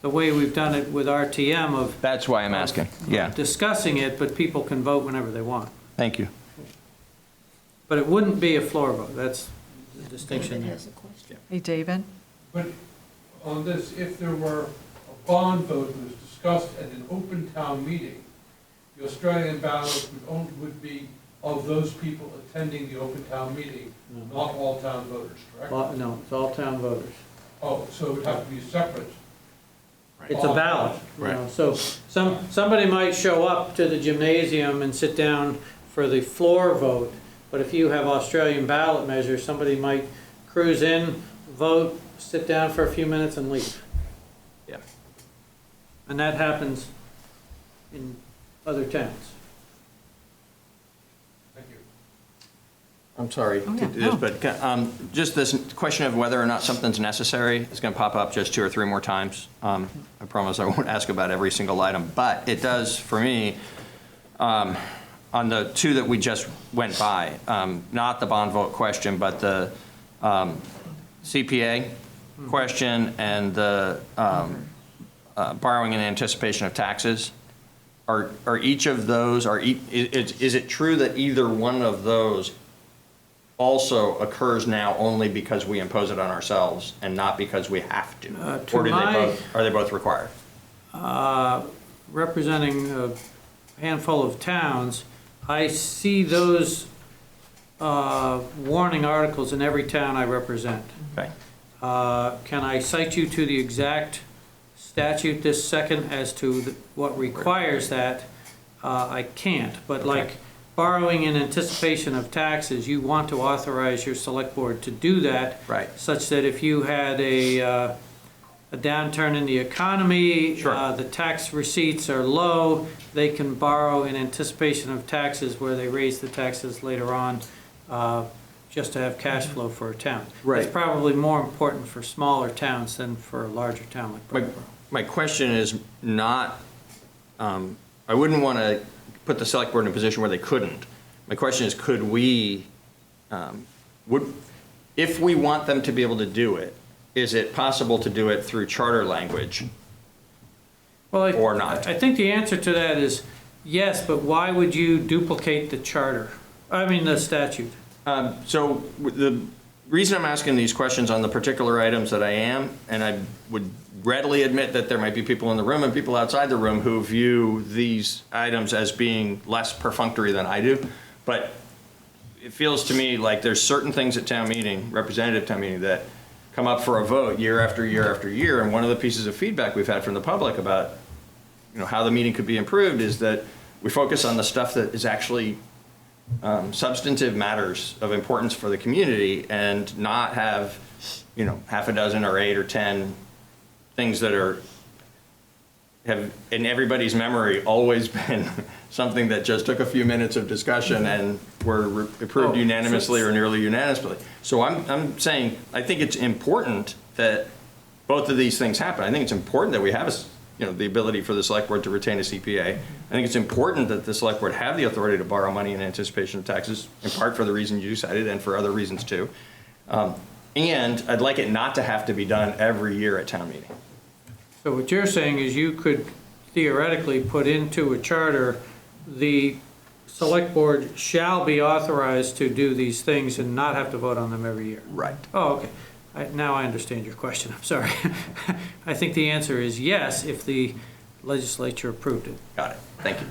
the way we've done it with RTM of That's why I'm asking, yeah. discussing it, but people can vote whenever they want. Thank you. But it wouldn't be a floor vote, that's the distinction David there. has a question. Hey, David? But on this, if there were a bond vote that was discussed at an open town meeting, the Australian ballot would be of those people attending the open town meeting, not all town voters, correct? No, it's all town voters. Oh, so it would have to be separate. It's a ballot, you know, so somebody might show up to the gymnasium and sit down for the floor vote, but if you have Australian ballot measures, somebody might cruise in, vote, sit down for a few minutes and leave. Yeah. And that happens in other towns. Thank you. I'm sorry Oh, to yeah, do this, no. but just this question of whether or not something's necessary is going to pop up just 2 or 3 more times. I promise I won't ask about every single item, but it does for me, on the 2 that we just went by, not the bond vote question, but the CPA question and the borrowing in anticipation of taxes, are each of those, is it true that either one of those also occurs now only because we impose it on ourselves and not because we have to? Or are they both required? Representing a handful of towns, I see those warning articles in every town I represent. Okay. Can I cite you to the exact statute this second as to what requires that? I can't, but like borrowing in anticipation of taxes, you want to authorize your select board to do that. Right. Such that if you had a downturn in the economy, Sure. the tax receipts are low, they can borrow in anticipation of taxes where they raise the taxes later on, just to have cash flow for a town. Right. It's probably more important for smaller towns than for a larger town like Brattleboro. My question is not, I wouldn't want to put the select board in a position where they couldn't. My question is, could we, if we want them to be able to do it, is it possible to do it through charter language or not? I think the answer to that is yes, but why would you duplicate the charter? I mean, the statute. So the reason I'm asking these questions on the particular items that I am, and I would readily admit that there might be people in the room and people outside the room who view these items as being less perfunctory than I do, but it feels to me like there's certain things at town meeting, representative town meeting, that come up for a vote year after year after year, and one of the pieces of feedback we've had from the public about, how the meeting could be improved is that we focus on the stuff that is actually substantive matters of importance for the community and not have, half a dozen or 8 or 10 things that have in everybody's memory always been something that just took a few minutes of discussion and were approved unanimously or nearly unanimously. So I'm saying, I think it's important that both of these things happen. I think it's important that we have the ability for the select board to retain a CPA. I think it's important that the select board have the authority to borrow money in anticipation of taxes, in part for the reason you cited and for other reasons too. And I'd like it not to have to be done every year at town meeting. So what you're saying is you could theoretically put into a charter, the select board shall be authorized to do these things and not have to vote on them every year. Right. Oh, okay. Now I understand your question. I'm sorry. I think the answer is yes, if the legislature approved it. Got it. Thank you.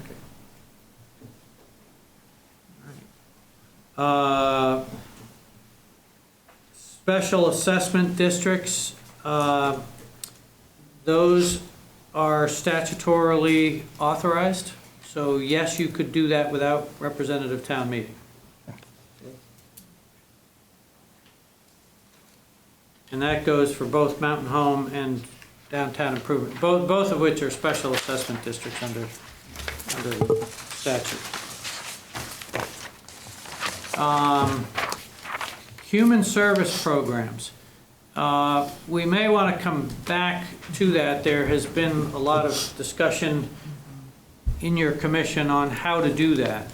Special assessment districts, those are statutorily authorized. So yes, you could do that without representative town meeting. And that goes for both Mountain Home and downtown improvement, both of which are special assessment districts under the statute. Human service programs. We may want to come back to that. There has been a lot of discussion in your commission on how to do that.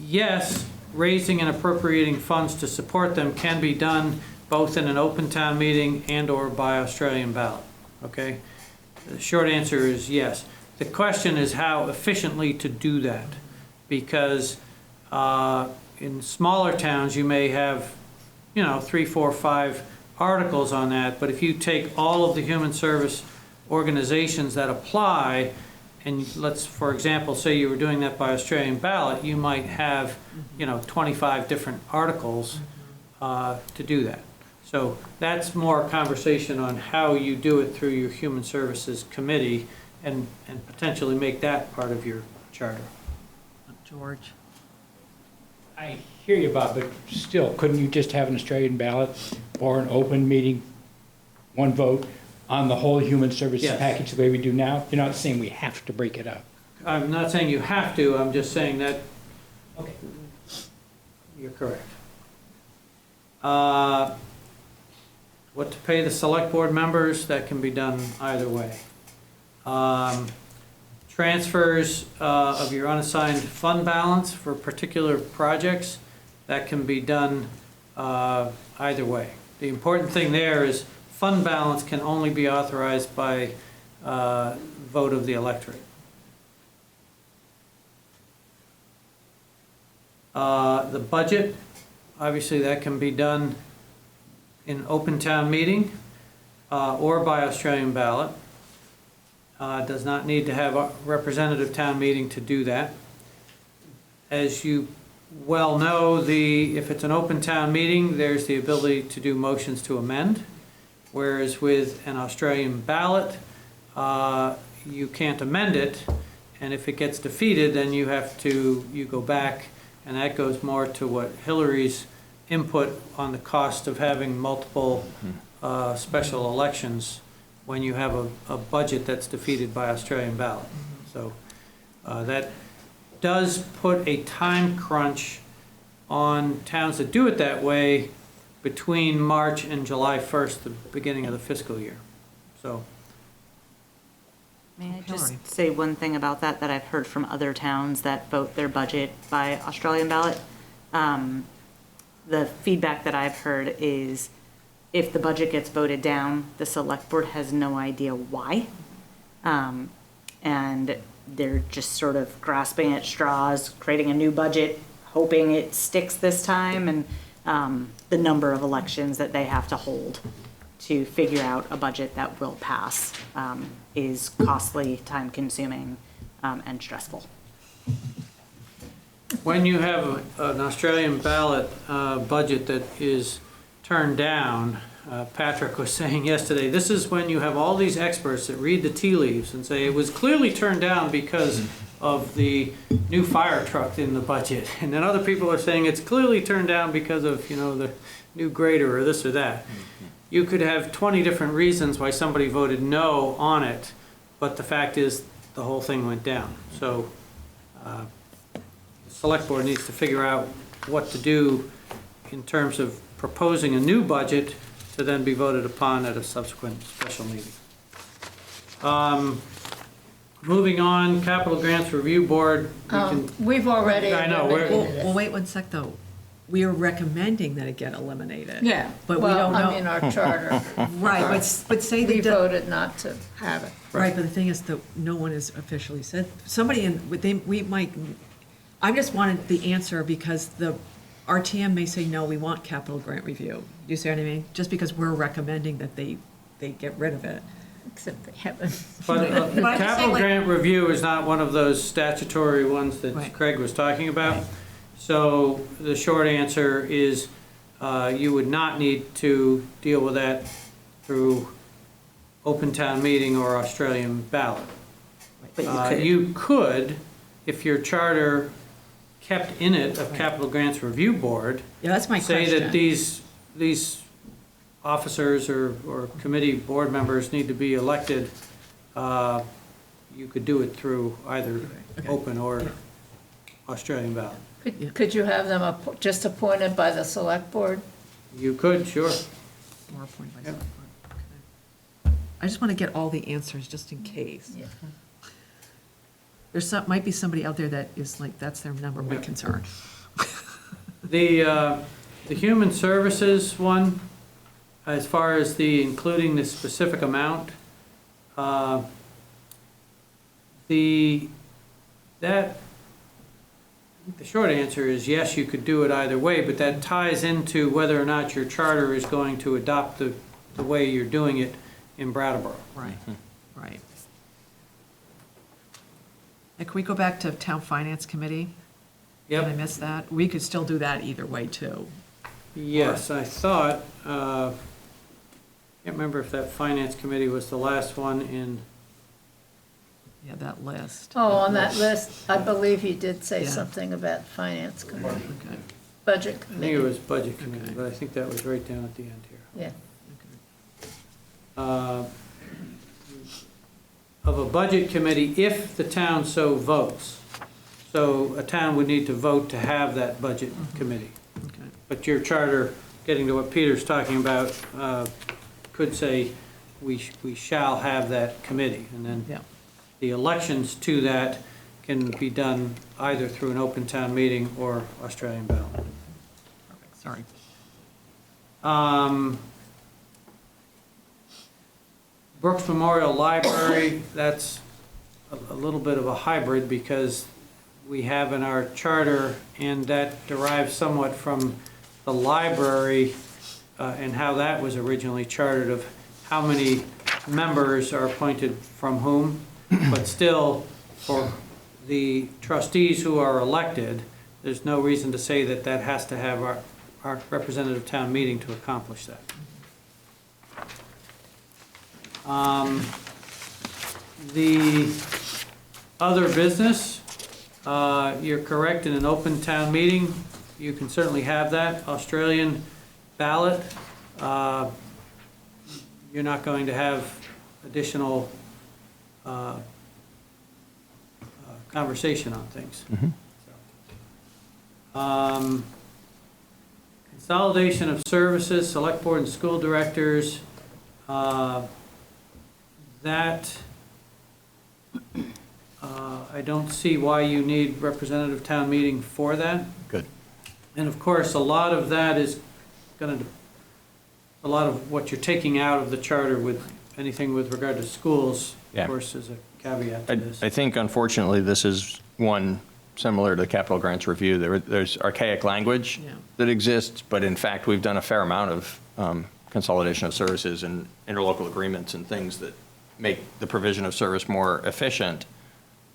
Yes, raising and appropriating funds to support them can be done both in an open town meeting and or by Australian ballot, okay? The short answer is yes. The question is how efficiently to do that, because in smaller towns you may have 3, 4, 5 articles on that, but if you take all of the human service organizations that apply, and let's, for example, say you were doing that by Australian ballot, you might have 25 different articles to do that. So that's more a conversation on how you do it through your Human Services Committee and potentially make that part of your charter. George? I hear you, Bob, but still, couldn't you just have an Australian ballot or an open meeting, one vote on the whole human services package the way we do now? You're not saying we have to break it up. I'm not saying you have to, I'm just saying that, okay, you're correct. What to pay the select board members, that can be done either way. Transfers of your unassigned fund balance for particular projects, that can be done either way. The important thing there is fund balance can only be authorized by vote of the electorate. The budget, obviously that can be done in open town meeting or by Australian ballot. Does not need to have a representative town meeting to do that. As you well know, if it's an open town meeting, there's the ability to do motions to amend, whereas with an Australian ballot, you can't amend it, and if it gets defeated, then you go back, and that goes more to what Hillary's input on the cost of having multiple special elections when you have a budget that's defeated by Australian ballot. So that does put a time crunch on towns that do it that way between March and July 1st, the beginning of the fiscal year. So. May I just say one thing about that I've heard from other towns that vote their budget by Australian ballot? The feedback that I've heard is if the budget gets voted down, the select board has no idea why. And they're just sort of grasping at straws, creating a new budget, hoping it sticks this time, and the number of elections that they have to hold to figure out a budget that will pass is costly, time-consuming, and stressful. When you have an Australian ballot budget that is turned down, Patrick was saying yesterday, this is when you have all these experts that read the tea leaves and say it was clearly turned down because of the new fire truck in the budget. And then other people are saying it's clearly turned down because of, the new grader or this or that. You could have 20 different reasons why somebody voted no on it, but the fact is the whole thing went down. So the select board needs to figure out what to do in terms of proposing a new budget to then be voted upon at a subsequent special meeting. Moving on, Capital Grants Review Board. We've already. I know. Well, wait one sec, though. We are recommending that it get eliminated. Yeah, But we don't know. I mean, our charter. Right, but say they We don't. voted not to have it. Right, but the thing is that no one has officially said, somebody we might, I just wanted the answer because the RTM may say, no, we want capital grant review. You see what I mean? Just because we're recommending that they get rid of it. Except they haven't. But I'm just saying, capital like- grant review is not one of those statutory ones that Right. Craig was talking about. Right. So the short answer is you would not need to deal with that through open town meeting or Australian ballot. But you could. You could, if your charter kept in it a capital grants review board. Yeah, that's my Say question. that these officers or committee board members need to be elected, you could do it through either open or Australian ballot. Could you have them just appointed by the select board? You could, sure. Or appointed by select board. Okay. I just want to get all the answers just in case. Yeah. Might be somebody out there that is like, that's their number one concern. The human services one, as far as including the specific amount, the short answer is yes, you could do it either way, but that ties into whether or not your charter is going to adopt the way you're doing it in Brattleboro. Right, right. And can we go back to Town Finance Committee? Yep. Did I miss that? We could still do that either way, too. Yes, I thought, can't remember if that finance committee was the last one in. Yeah, that list. Oh, on that list, I believe you did say Yeah. something about finance committee, Okay. budget I think committee. it was budget committee, Okay. but I think that was right down at the end here. Yeah. Of a budget committee, if the town so votes. So a town would need to vote to have that budget committee. Okay. But your charter, getting to what Peter's talking about, could say, we shall have that committee. And then Yeah. the elections to that can be done either through an open town meeting or Australian ballot. Perfect. Sorry. Brooks Memorial Library, that's a little bit of a hybrid because we have in our charter, and that derives somewhat from the library and how that was originally chartered, of how many members are appointed from whom. But still, for the trustees who are elected, there's no reason to say that that has to have our representative town meeting to accomplish that. The other business, you're correct, in an open town meeting, you can certainly have that. Australian ballot, you're not going to have additional conversation on things. Consolidation of services, select board and school directors, that I don't see why you need representative town meeting for that. Good. And of course, a lot of that is going to, a lot of what you're taking out of the charter with anything with regard to schools, Yeah. of course, is a caveat to this. I think unfortunately this is one similar to capital grants review. There's archaic language that exists, but in fact we've done a fair amount of consolidation of services and interlocal agreements and things that make the provision of service more efficient.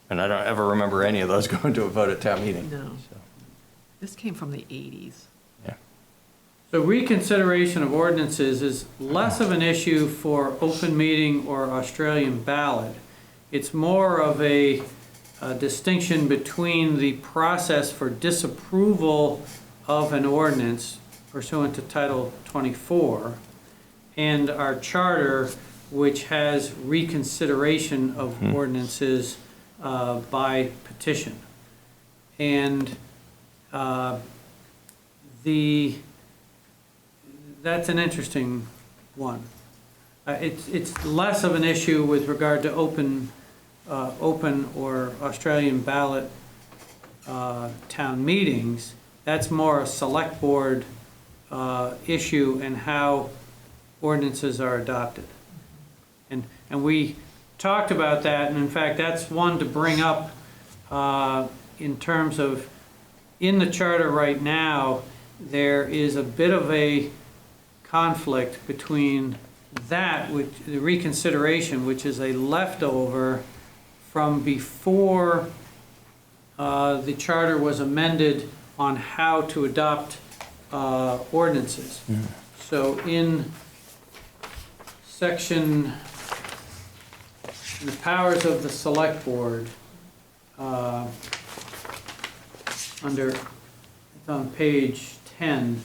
And I don't ever remember any of those going to a vote at town meeting. No. This came from the 80s. So reconsideration of ordinances is less of an issue for open meeting or Australian ballot. It's more of a distinction between the process for disapproval of an ordinance pursuant to Title 24 and our charter, which has reconsideration of ordinances by petition. And that's an interesting one. It's less of an issue with regard to open or Australian ballot town meetings. That's more a select board issue and how ordinances are adopted. And we talked about that, and in fact, that's one to bring up in terms of, in the charter right now, there is a bit of a conflict between that, which the reconsideration, which is a leftover from before the charter was amended on how to adopt ordinances. So in section, the powers of the select board, under, it's on page 10,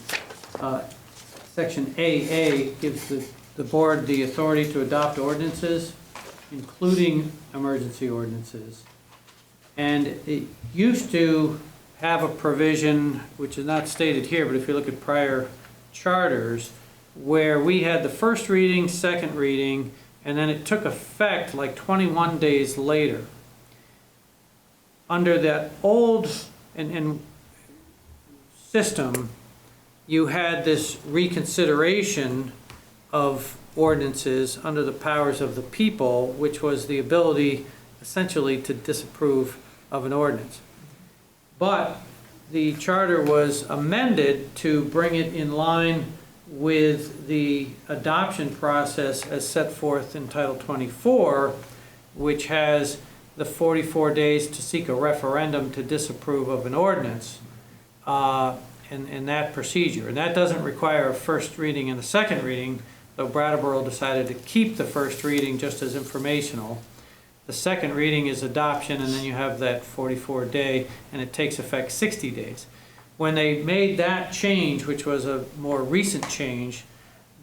section AA gives the board the authority to adopt ordinances, including emergency ordinances. And it used to have a provision, which is not stated here, but if you look at prior charters, where we had the first reading, second reading, and then it took effect like 21 days later. Under that old and system, you had this reconsideration of ordinances under the powers of the people, which was the ability essentially to disapprove of an ordinance. But the charter was amended to bring it in line with the adoption process as set forth in Title 24, which has the 44 days to seek a referendum to disapprove of an ordinance, and that procedure. And that doesn't require a first reading and a second reading, though Brattleboro decided to keep the first reading just as informational. The second reading is adoption, and then you have that 44-day, and it takes effect 60 days. When they made that change, which was a more recent change,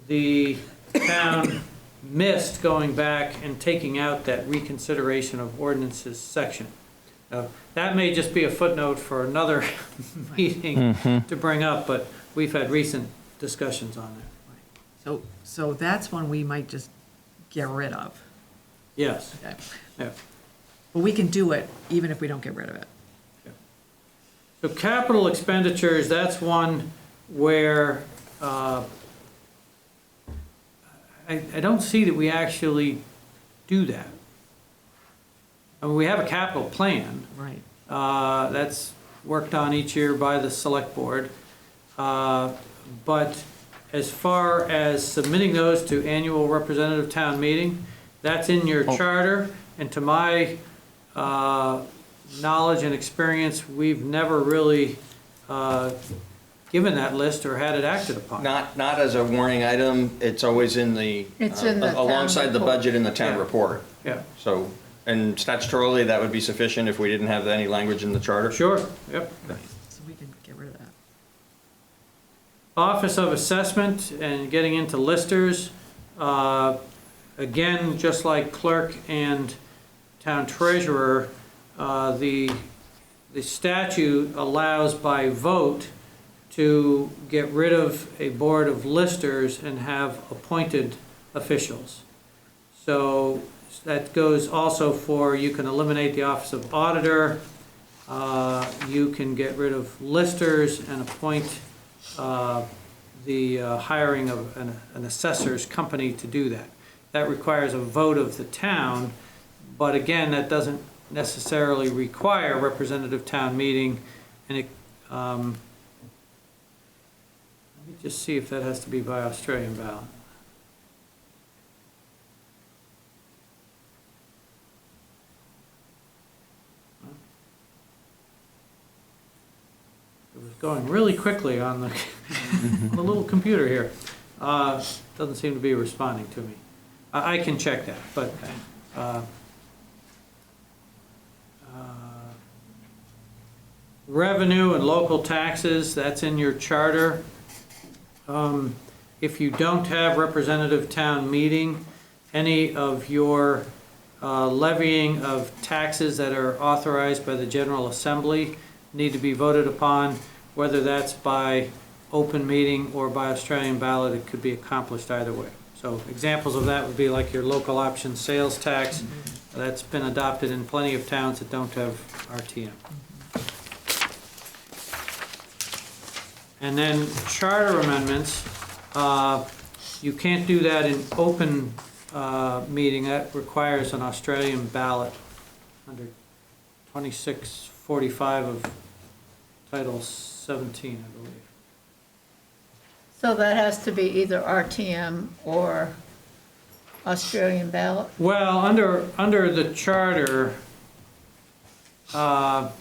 the town missed going back and taking out that reconsideration of ordinances section. That may just be a footnote for another meeting to bring up, but we've had recent discussions on that. So that's one we might just get rid of. Yes. Okay. Yeah. But we can do it even if we don't get rid of it. So capital expenditures, that's one where, I don't see that we actually do that. I mean, we have a capital plan. Right. That's worked on each year by the select board. But as far as submitting those to annual representative town meeting, that's in your charter. And to my knowledge and experience, we've never really given that list or had it acted upon. Not as a warning item, it's always in the, It's in the town alongside the report. budget in the town Yeah. report. Yeah, So, and statutorily, that would be sufficient if we didn't have any language in the charter? sure, yep. So we can get rid of that. Office of Assessment and getting into listers, again, just like clerk and town treasurer, the statute allows by vote to get rid of a board of listers and have appointed officials. So that goes also for, you can eliminate the office of auditor, you can get rid of listers and appoint the hiring of an assessor's company to do that. That requires a vote of the town, but again, that doesn't necessarily require representative town meeting, and it, let me just see if that has to be by Australian ballot. It was going really quickly on the, on the little computer here. Doesn't seem to be responding to me. I can check that, but revenue and local taxes, that's in your charter. If you don't have representative town meeting, any of your levying of taxes that are authorized by the General Assembly need to be voted upon, whether that's by open meeting or by Australian ballot. It could be accomplished either way. So examples of that would be like your local option sales tax. That's been adopted in plenty of towns that don't have RTM. And then charter amendments, you can't do that in open meeting. That requires an Australian ballot under 2645 of Title 17, I believe. So that has to be either RTM or Australian ballot? Well, under the charter, under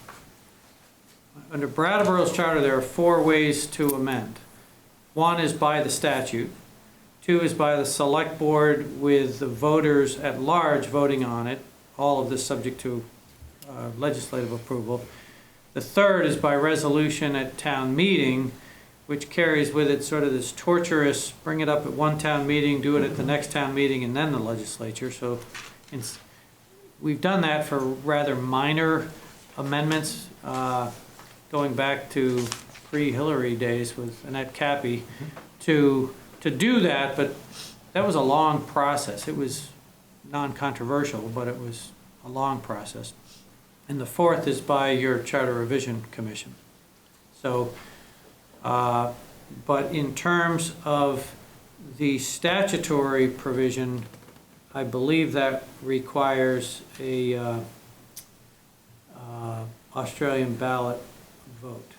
Brattleboro's charter, there are 4 ways to amend. 1 is by the statute. 2 is by the select board with the voters at large voting on it, all of this subject to legislative approval. The 3rd is by resolution at town meeting, which carries with it sort of this torturous, bring it up at one town meeting, do it at the next town meeting, and then the legislature. So we've done that for rather minor amendments, going back to pre-Hillary days with Annette Cappy, to do that, but that was a long process. It was non-controversial, but it was a long process. And the 4th is by your Charter Revision Commission. So, but in terms of the statutory provision, I believe that requires a Australian ballot vote.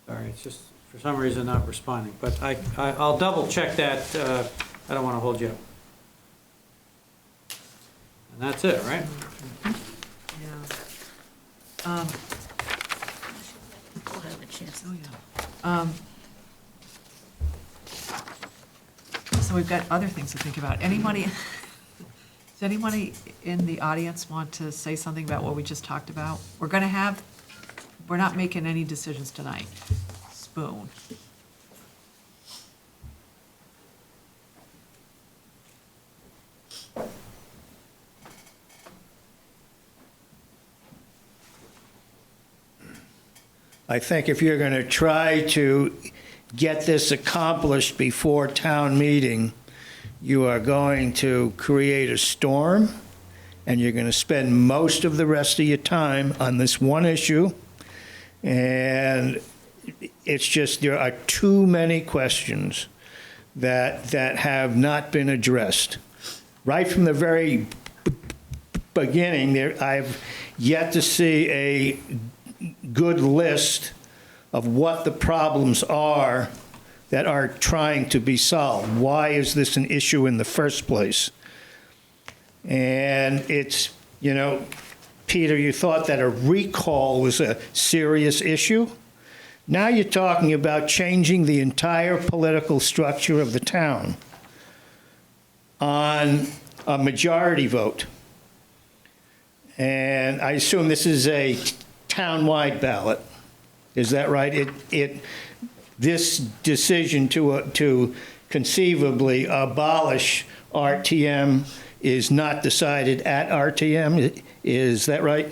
Sorry, it's just for some reason not responding, but I'll double check that. I don't want to hold you up. And that's it, right? Yeah. We'll have a chance. Oh, yeah. So we've got other things to think about. Does anybody in the audience want to say something about what we just talked about? We're not making any decisions tonight. Spoon. I think if you're going to try to get this accomplished before town meeting, you are going to create a storm, and you're going to spend most of the rest of your time on this one issue, And it's just, there are too many questions that have not been addressed. Right from the very beginning, I've yet to see a good list of what the problems are that are trying to be solved. Why is this an issue in the first place? And it's, you know, Peter, you thought that a recall was a serious issue. Now you're talking about changing the entire political structure of the town on a majority vote. And I assume this is a town-wide ballot. Is that right? This decision to conceivably abolish RTM is not decided at RTM. Is that right?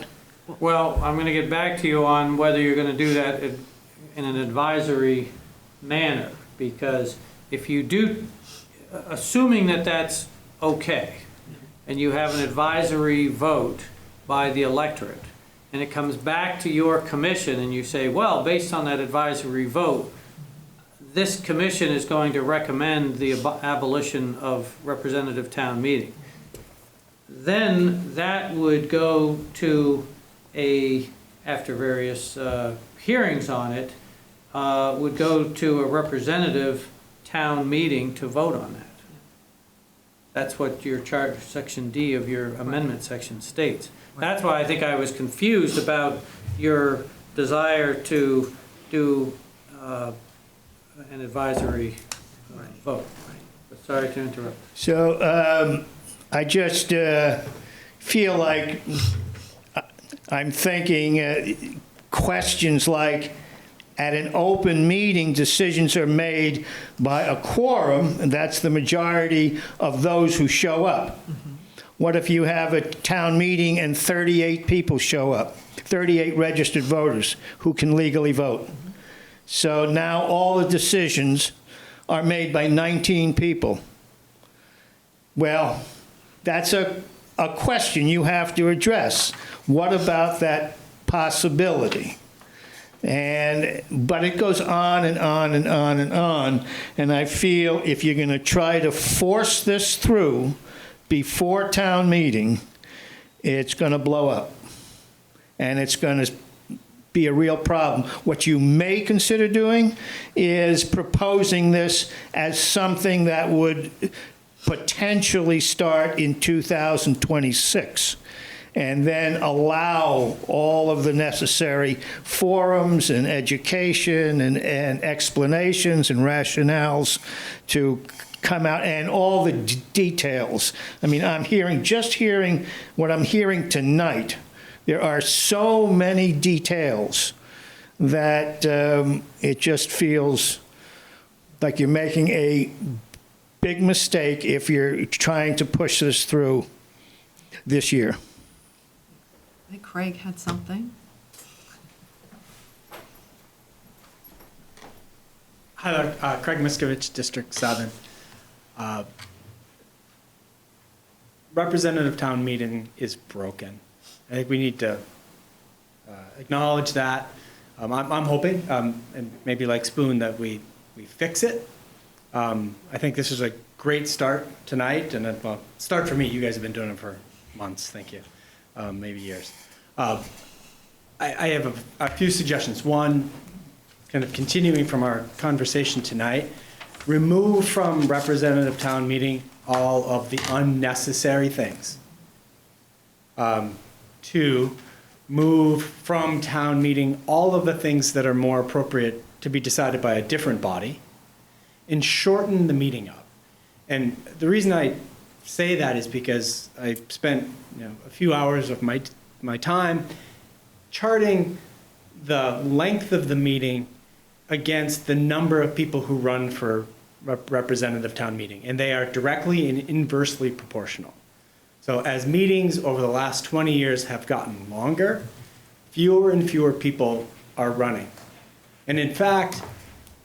Well, I'm going to get back to you on whether you're going to do that in an advisory manner, because if you do, assuming that that's okay, and you have an advisory vote by the electorate, and it comes back to your commission and you say, well, based on that advisory vote, this commission is going to recommend the abolition of representative town meeting. Then that would go to after various hearings on it, would go to a representative town meeting to vote on that. That's what your chart, section D of your amendment section states. That's why I think I was confused about your desire to do an advisory vote. But sorry to interrupt. So I just feel like I'm thinking questions like, at an open meeting, decisions are made by a quorum, and that's the majority of those who show up. What if you have a town meeting and 38 people show up, 38 registered voters who can legally vote? So now all the decisions are made by 19 people. Well, that's a question you have to address. What about that possibility? But it goes on and on and on and on, and I feel if you're going to try to force this through before town meeting, it's going to blow up, and it's going to be a real problem. What you may consider doing is proposing this as something that would potentially start in 2026. And then allow all of the necessary forums and education and explanations and rationales to come out, and all the details. I mean, just hearing what I'm hearing tonight, there are so many details that it just feels like you're making a big mistake if you're trying to push this through this year. I think Craig had something. Hi there, Craig Miskovich, District 7. Representative town meeting is broken. I think we need to acknowledge that. I'm hoping, and maybe like Spoon, that we fix it. I think this is a great start tonight, and well, start for me. You guys have been doing it for months. Thank you. Maybe years. I have a few suggestions. One, kind of continuing from our conversation tonight, remove from representative town meeting all of the unnecessary things. Two, move from town meeting all of the things that are more appropriate to be decided by a different body, and shorten the meeting up. And the reason I say that is because I spent a few hours of my time charting the length of the meeting against the number of people who run for representative town meeting, and they are directly and inversely proportional. So as meetings over the last 20 years have gotten longer, fewer and fewer people are running. And in fact,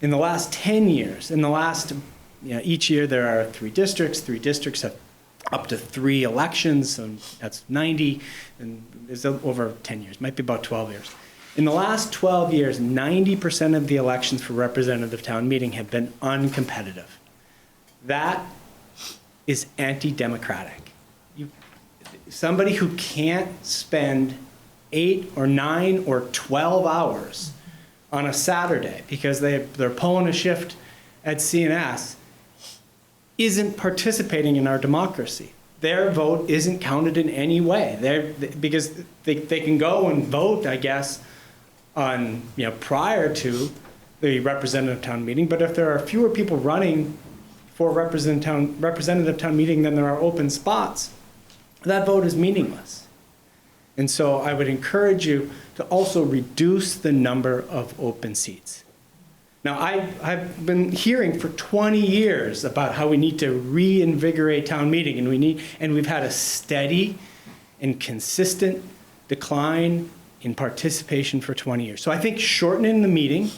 in the last 10 years, each year there are 3 districts. 3 districts have up to 3 elections, so that's 90, and it's over 10 years, might be about 12 years. In the last 12 years, 90% of the elections for representative town meeting have been uncompetitive. That is anti-democratic. Somebody who can't spend 8 or 9 or 12 hours on a Saturday because they're pulling a shift at CNS isn't participating in our democracy. Their vote isn't counted in any way. Because they can go and vote, I guess, on, prior to the representative town meeting, but if there are fewer people running for representative town meeting than there are open spots, that vote is meaningless. And so I would encourage you to also reduce the number of open seats. Now, I've been hearing for 20 years about how we need to reinvigorate town meeting, and we've had a steady and consistent decline in participation for 20 years. So I think shortening the meeting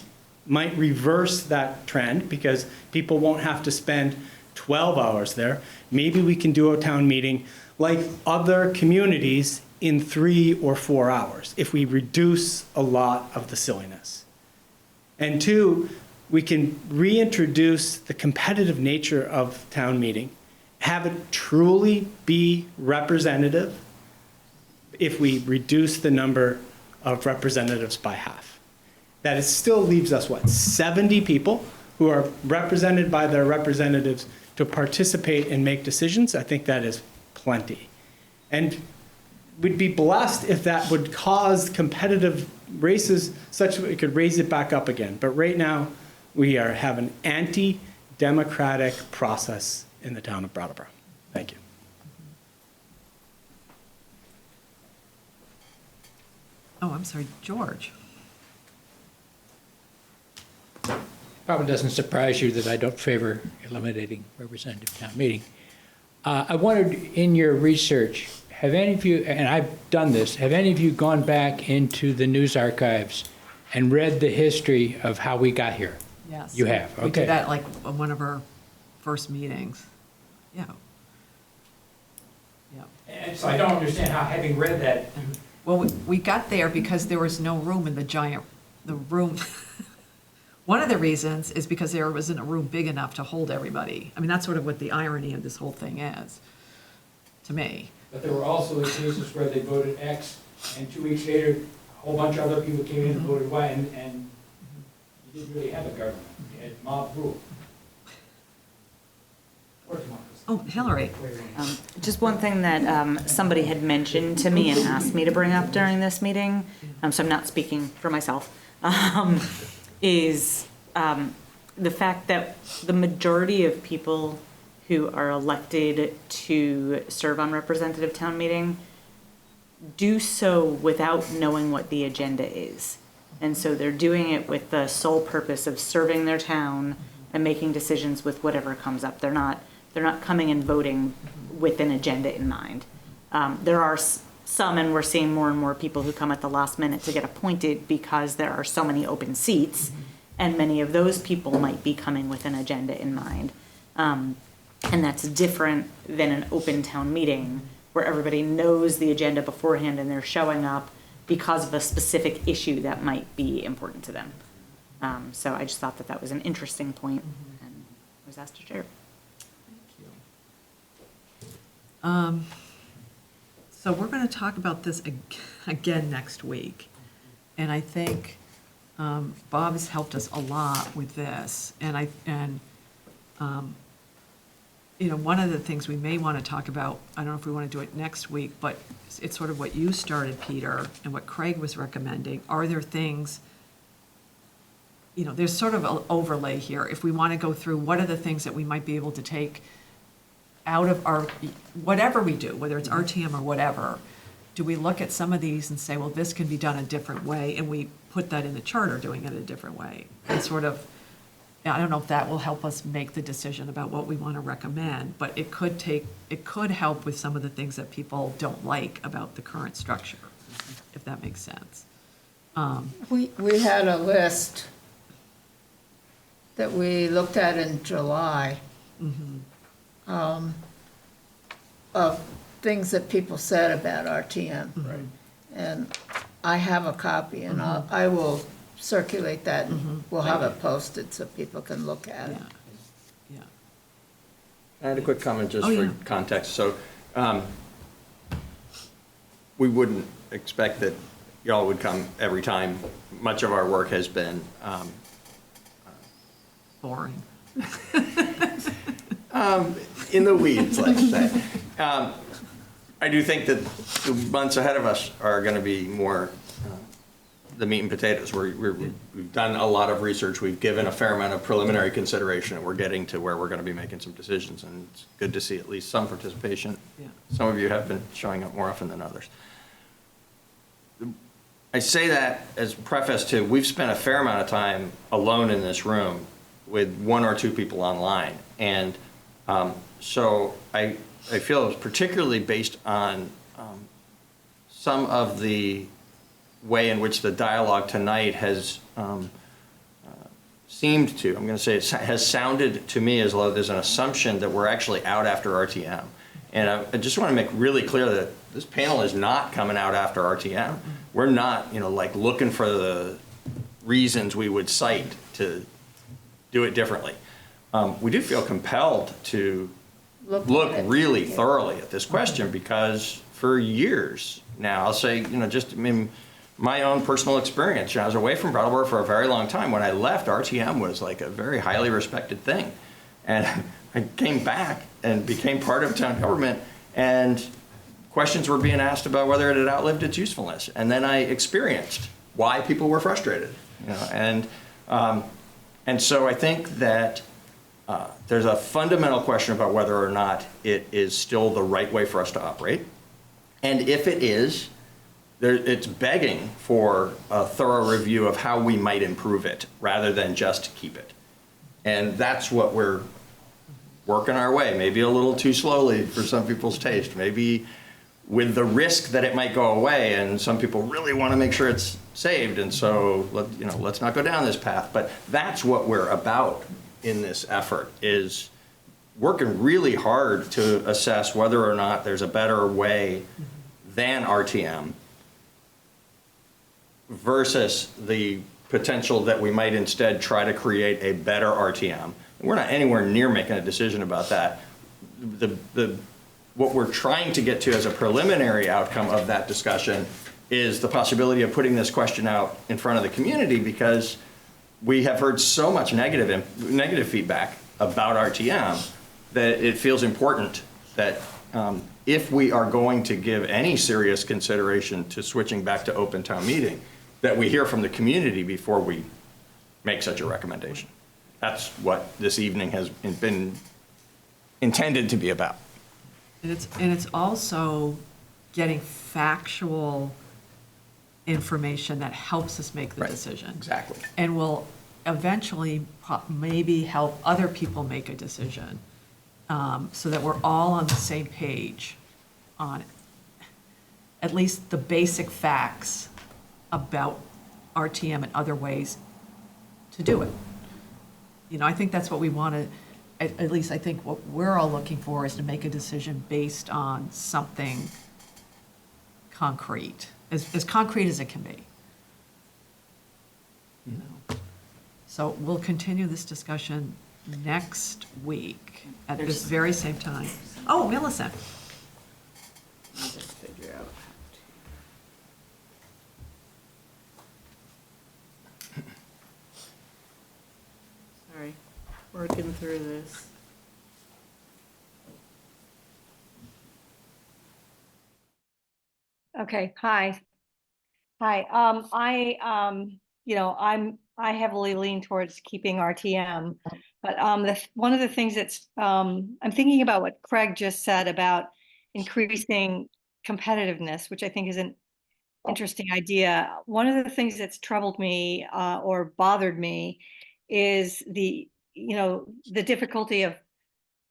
might reverse that trend because people won't have to spend 12 hours there. Maybe we can do a town meeting like other communities in 3 or 4 hours if we reduce a lot of the silliness. And 2, we can reintroduce the competitive nature of town meeting, have it truly be representative if we reduce the number of representatives by half. That it still leaves us, 70 people who are represented by their representatives to participate and make decisions. I think that is plenty. And we'd be blessed if that would cause competitive races such that we could raise it back up again. But right now, we have an anti-democratic process in the town of Brattleboro. Thank you. Oh, I'm sorry, George. Probably doesn't surprise you that I don't favor eliminating representative town meeting. I wondered, in your research, have any of you, and I've done this, have any of you gone back into the news archives and read the history of how we got here? Yes. You have, okay. We did that like on one of our first meetings. Yeah. Yeah. And so I don't understand how, having read that. Well, we got there because there was no room in the room. One of the reasons is because there wasn't a room big enough to hold everybody. I mean, that's sort of what the irony of this whole thing is, to me. But there were also cases where they voted X, and 2 weeks later, a whole bunch of other people came in and voted Y, and you didn't really have a government. You had mob rule. Or democracy. Oh, Hillary. Just one thing that somebody had mentioned to me and asked me to bring up during this meeting, so I'm not speaking for myself, is the fact that the majority of people who are elected to serve on representative town meeting do so without knowing what the agenda is. And so they're doing it with the sole purpose of serving their town and making decisions with whatever comes up. They're not coming and voting with an agenda in mind. There are some, and we're seeing more and more people who come at the last minute to get appointed because there are so many open seats, and many of those people might be coming with an agenda in mind. And that's different than an open town meeting where everybody knows the agenda beforehand and they're showing up because of a specific issue that might be important to them. So I just thought that was an interesting point, and I was asked to share. So we're going to talk about this again next week. And I think Bob has helped us a lot with this. And one of the things we may want to talk about, I don't know if we want to do it next week, but it's sort of what you started, Peter, and what Craig was recommending. Are there things, there's sort of an overlay here. If we want to go through, what are the things that we might be able to take out of our, whatever we do, whether it's RTM or whatever, do we look at some of these and say, well, this can be done a different way, and we put that in the charter, doing it a different way? And sort of, I don't know if that will help us make the decision about what we want to recommend, but it could help with some of the things that people don't like about the current structure, if that makes sense. We had a list that we looked at in July of things that people said about RTM. Right. And I have a copy, and I will circulate that, and we'll have it posted so people can look at it. Yeah. I had a quick comment just Oh, for yeah. context. So we wouldn't expect that y'all would come every time. Much of our work has been Boring. in the weeds, let's say. I do think that the months ahead of us are going to be more the meat and potatoes. We've done a lot of research. We've given a fair amount of preliminary consideration, and we're getting to where we're going to be making some decisions. And it's good to see at least some participation. Yeah. Some of you have been showing up more often than others. I say that as preface to, we've spent a fair amount of time alone in this room with one or two people online. And so I feel it's particularly based on some of the way in which the dialogue tonight has seemed to, I'm going to say it has sounded to me as though there's an assumption that we're actually out after RTM. And I just want to make really clear that this panel is not coming out after RTM. We're not, like looking for the reasons we would cite to do it differently. We do feel compelled to look really thoroughly at this question because for years now, I'll say, just my own personal experience. I was away from Brattleboro for a very long time. When I left, RTM was like a very highly respected thing. And I came back and became part of town government, and questions were being asked about whether it had outlived its usefulness. And then I experienced why people were frustrated. And so I think that there's a fundamental question about whether or not it is still the right way for us to operate. And if it is, it's begging for a thorough review of how we might improve it rather than just keep it. And that's what we're working our way, maybe a little too slowly for some people's taste, maybe with the risk that it might go away, and some people really want to make sure it's saved, and so let's not go down this path. But that's what we're about in this effort, is working really hard to assess whether or not there's a better way than RTM versus the potential that we might instead try to create a better RTM. We're not anywhere near making a decision about that. What we're trying to get to as a preliminary outcome of that discussion is the possibility of putting this question out in front of the community, because we have heard so much negative feedback about RTM that it feels important that if we are going to give any serious consideration to switching back to open town meeting, that we hear from the community before we make such a recommendation. That's what this evening has been intended to be about. And it's also getting factual information that helps us make the decision. Exactly. And will eventually maybe help other people make a decision, so that we're all on the same page on at least the basic facts about RTM and other ways to do it. I think that's what we want to, at least I think what we're all looking for is to make a decision based on something concrete, as concrete as it can be. So we'll continue this discussion next week at this very same time. Oh, Millicent. I'll just figure out Sorry, working through this. Okay, hi. Hi, I heavily lean towards keeping RTM, but one of the things that's, I'm thinking about what Craig just said about increasing competitiveness, which I think is an interesting idea. One of the things that's troubled me or bothered me is the difficulty of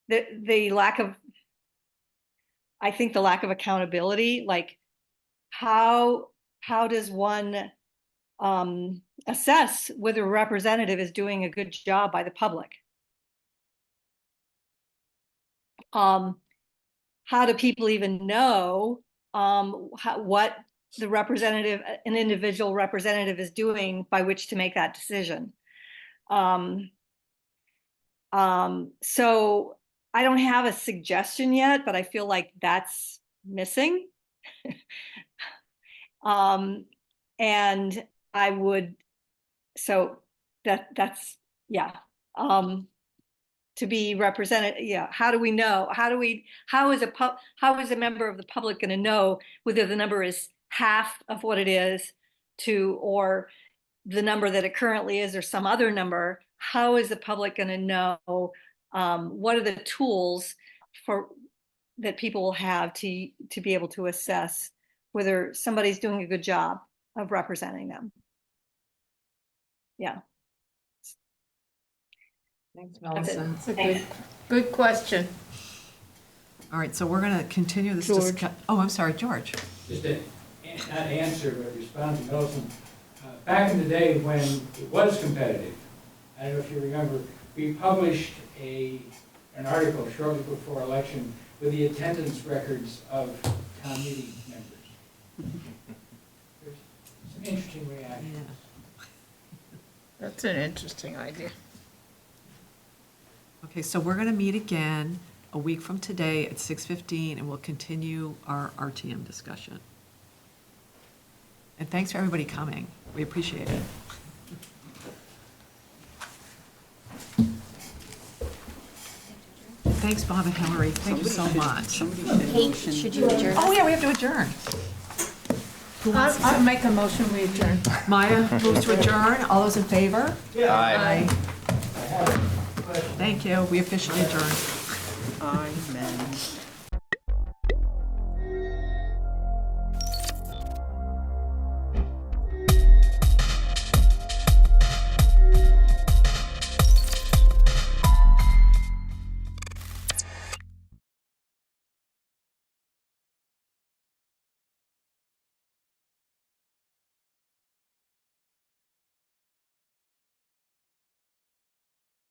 the lack of, I think the lack of accountability. Like, how does one assess whether a representative is doing a good job by the public? How do people even know what the representative, an individual representative is doing by which to make that decision. So I don't have a suggestion yet, but I feel like that's missing. And I would, so that's, yeah. To be represented, yeah, how do we know? How is a member of the public going to know whether the number is half of what it is or the number that it currently is or some other number? How is the public going to know? What are the tools that people will have to be able to assess whether somebody's doing a good job of representing them? Yeah. Thanks, That's it. Melissa. It's a good question. All right, so we're going to continue this discussion. Oh, I'm sorry, George. Just to, not answer, but respond to Millicent. Back in the day when it was competitive, I don't know if you remember, we published an article shortly before election with the attendance records of town meeting members. There's some interesting reactions. Yeah. That's an interesting idea. Okay, so we're going to meet again a week from today at 6:15, and we'll continue our RTM discussion. And thanks for everybody coming. We appreciate it. Thanks, Bob and Hillary. Thank you so much. Kate, should you adjourn? Oh, yeah, we have to adjourn. I'll make a motion, we adjourn. Maya moves to adjourn. All those in favor? Aye. Thank you. We officially adjourn. Amen.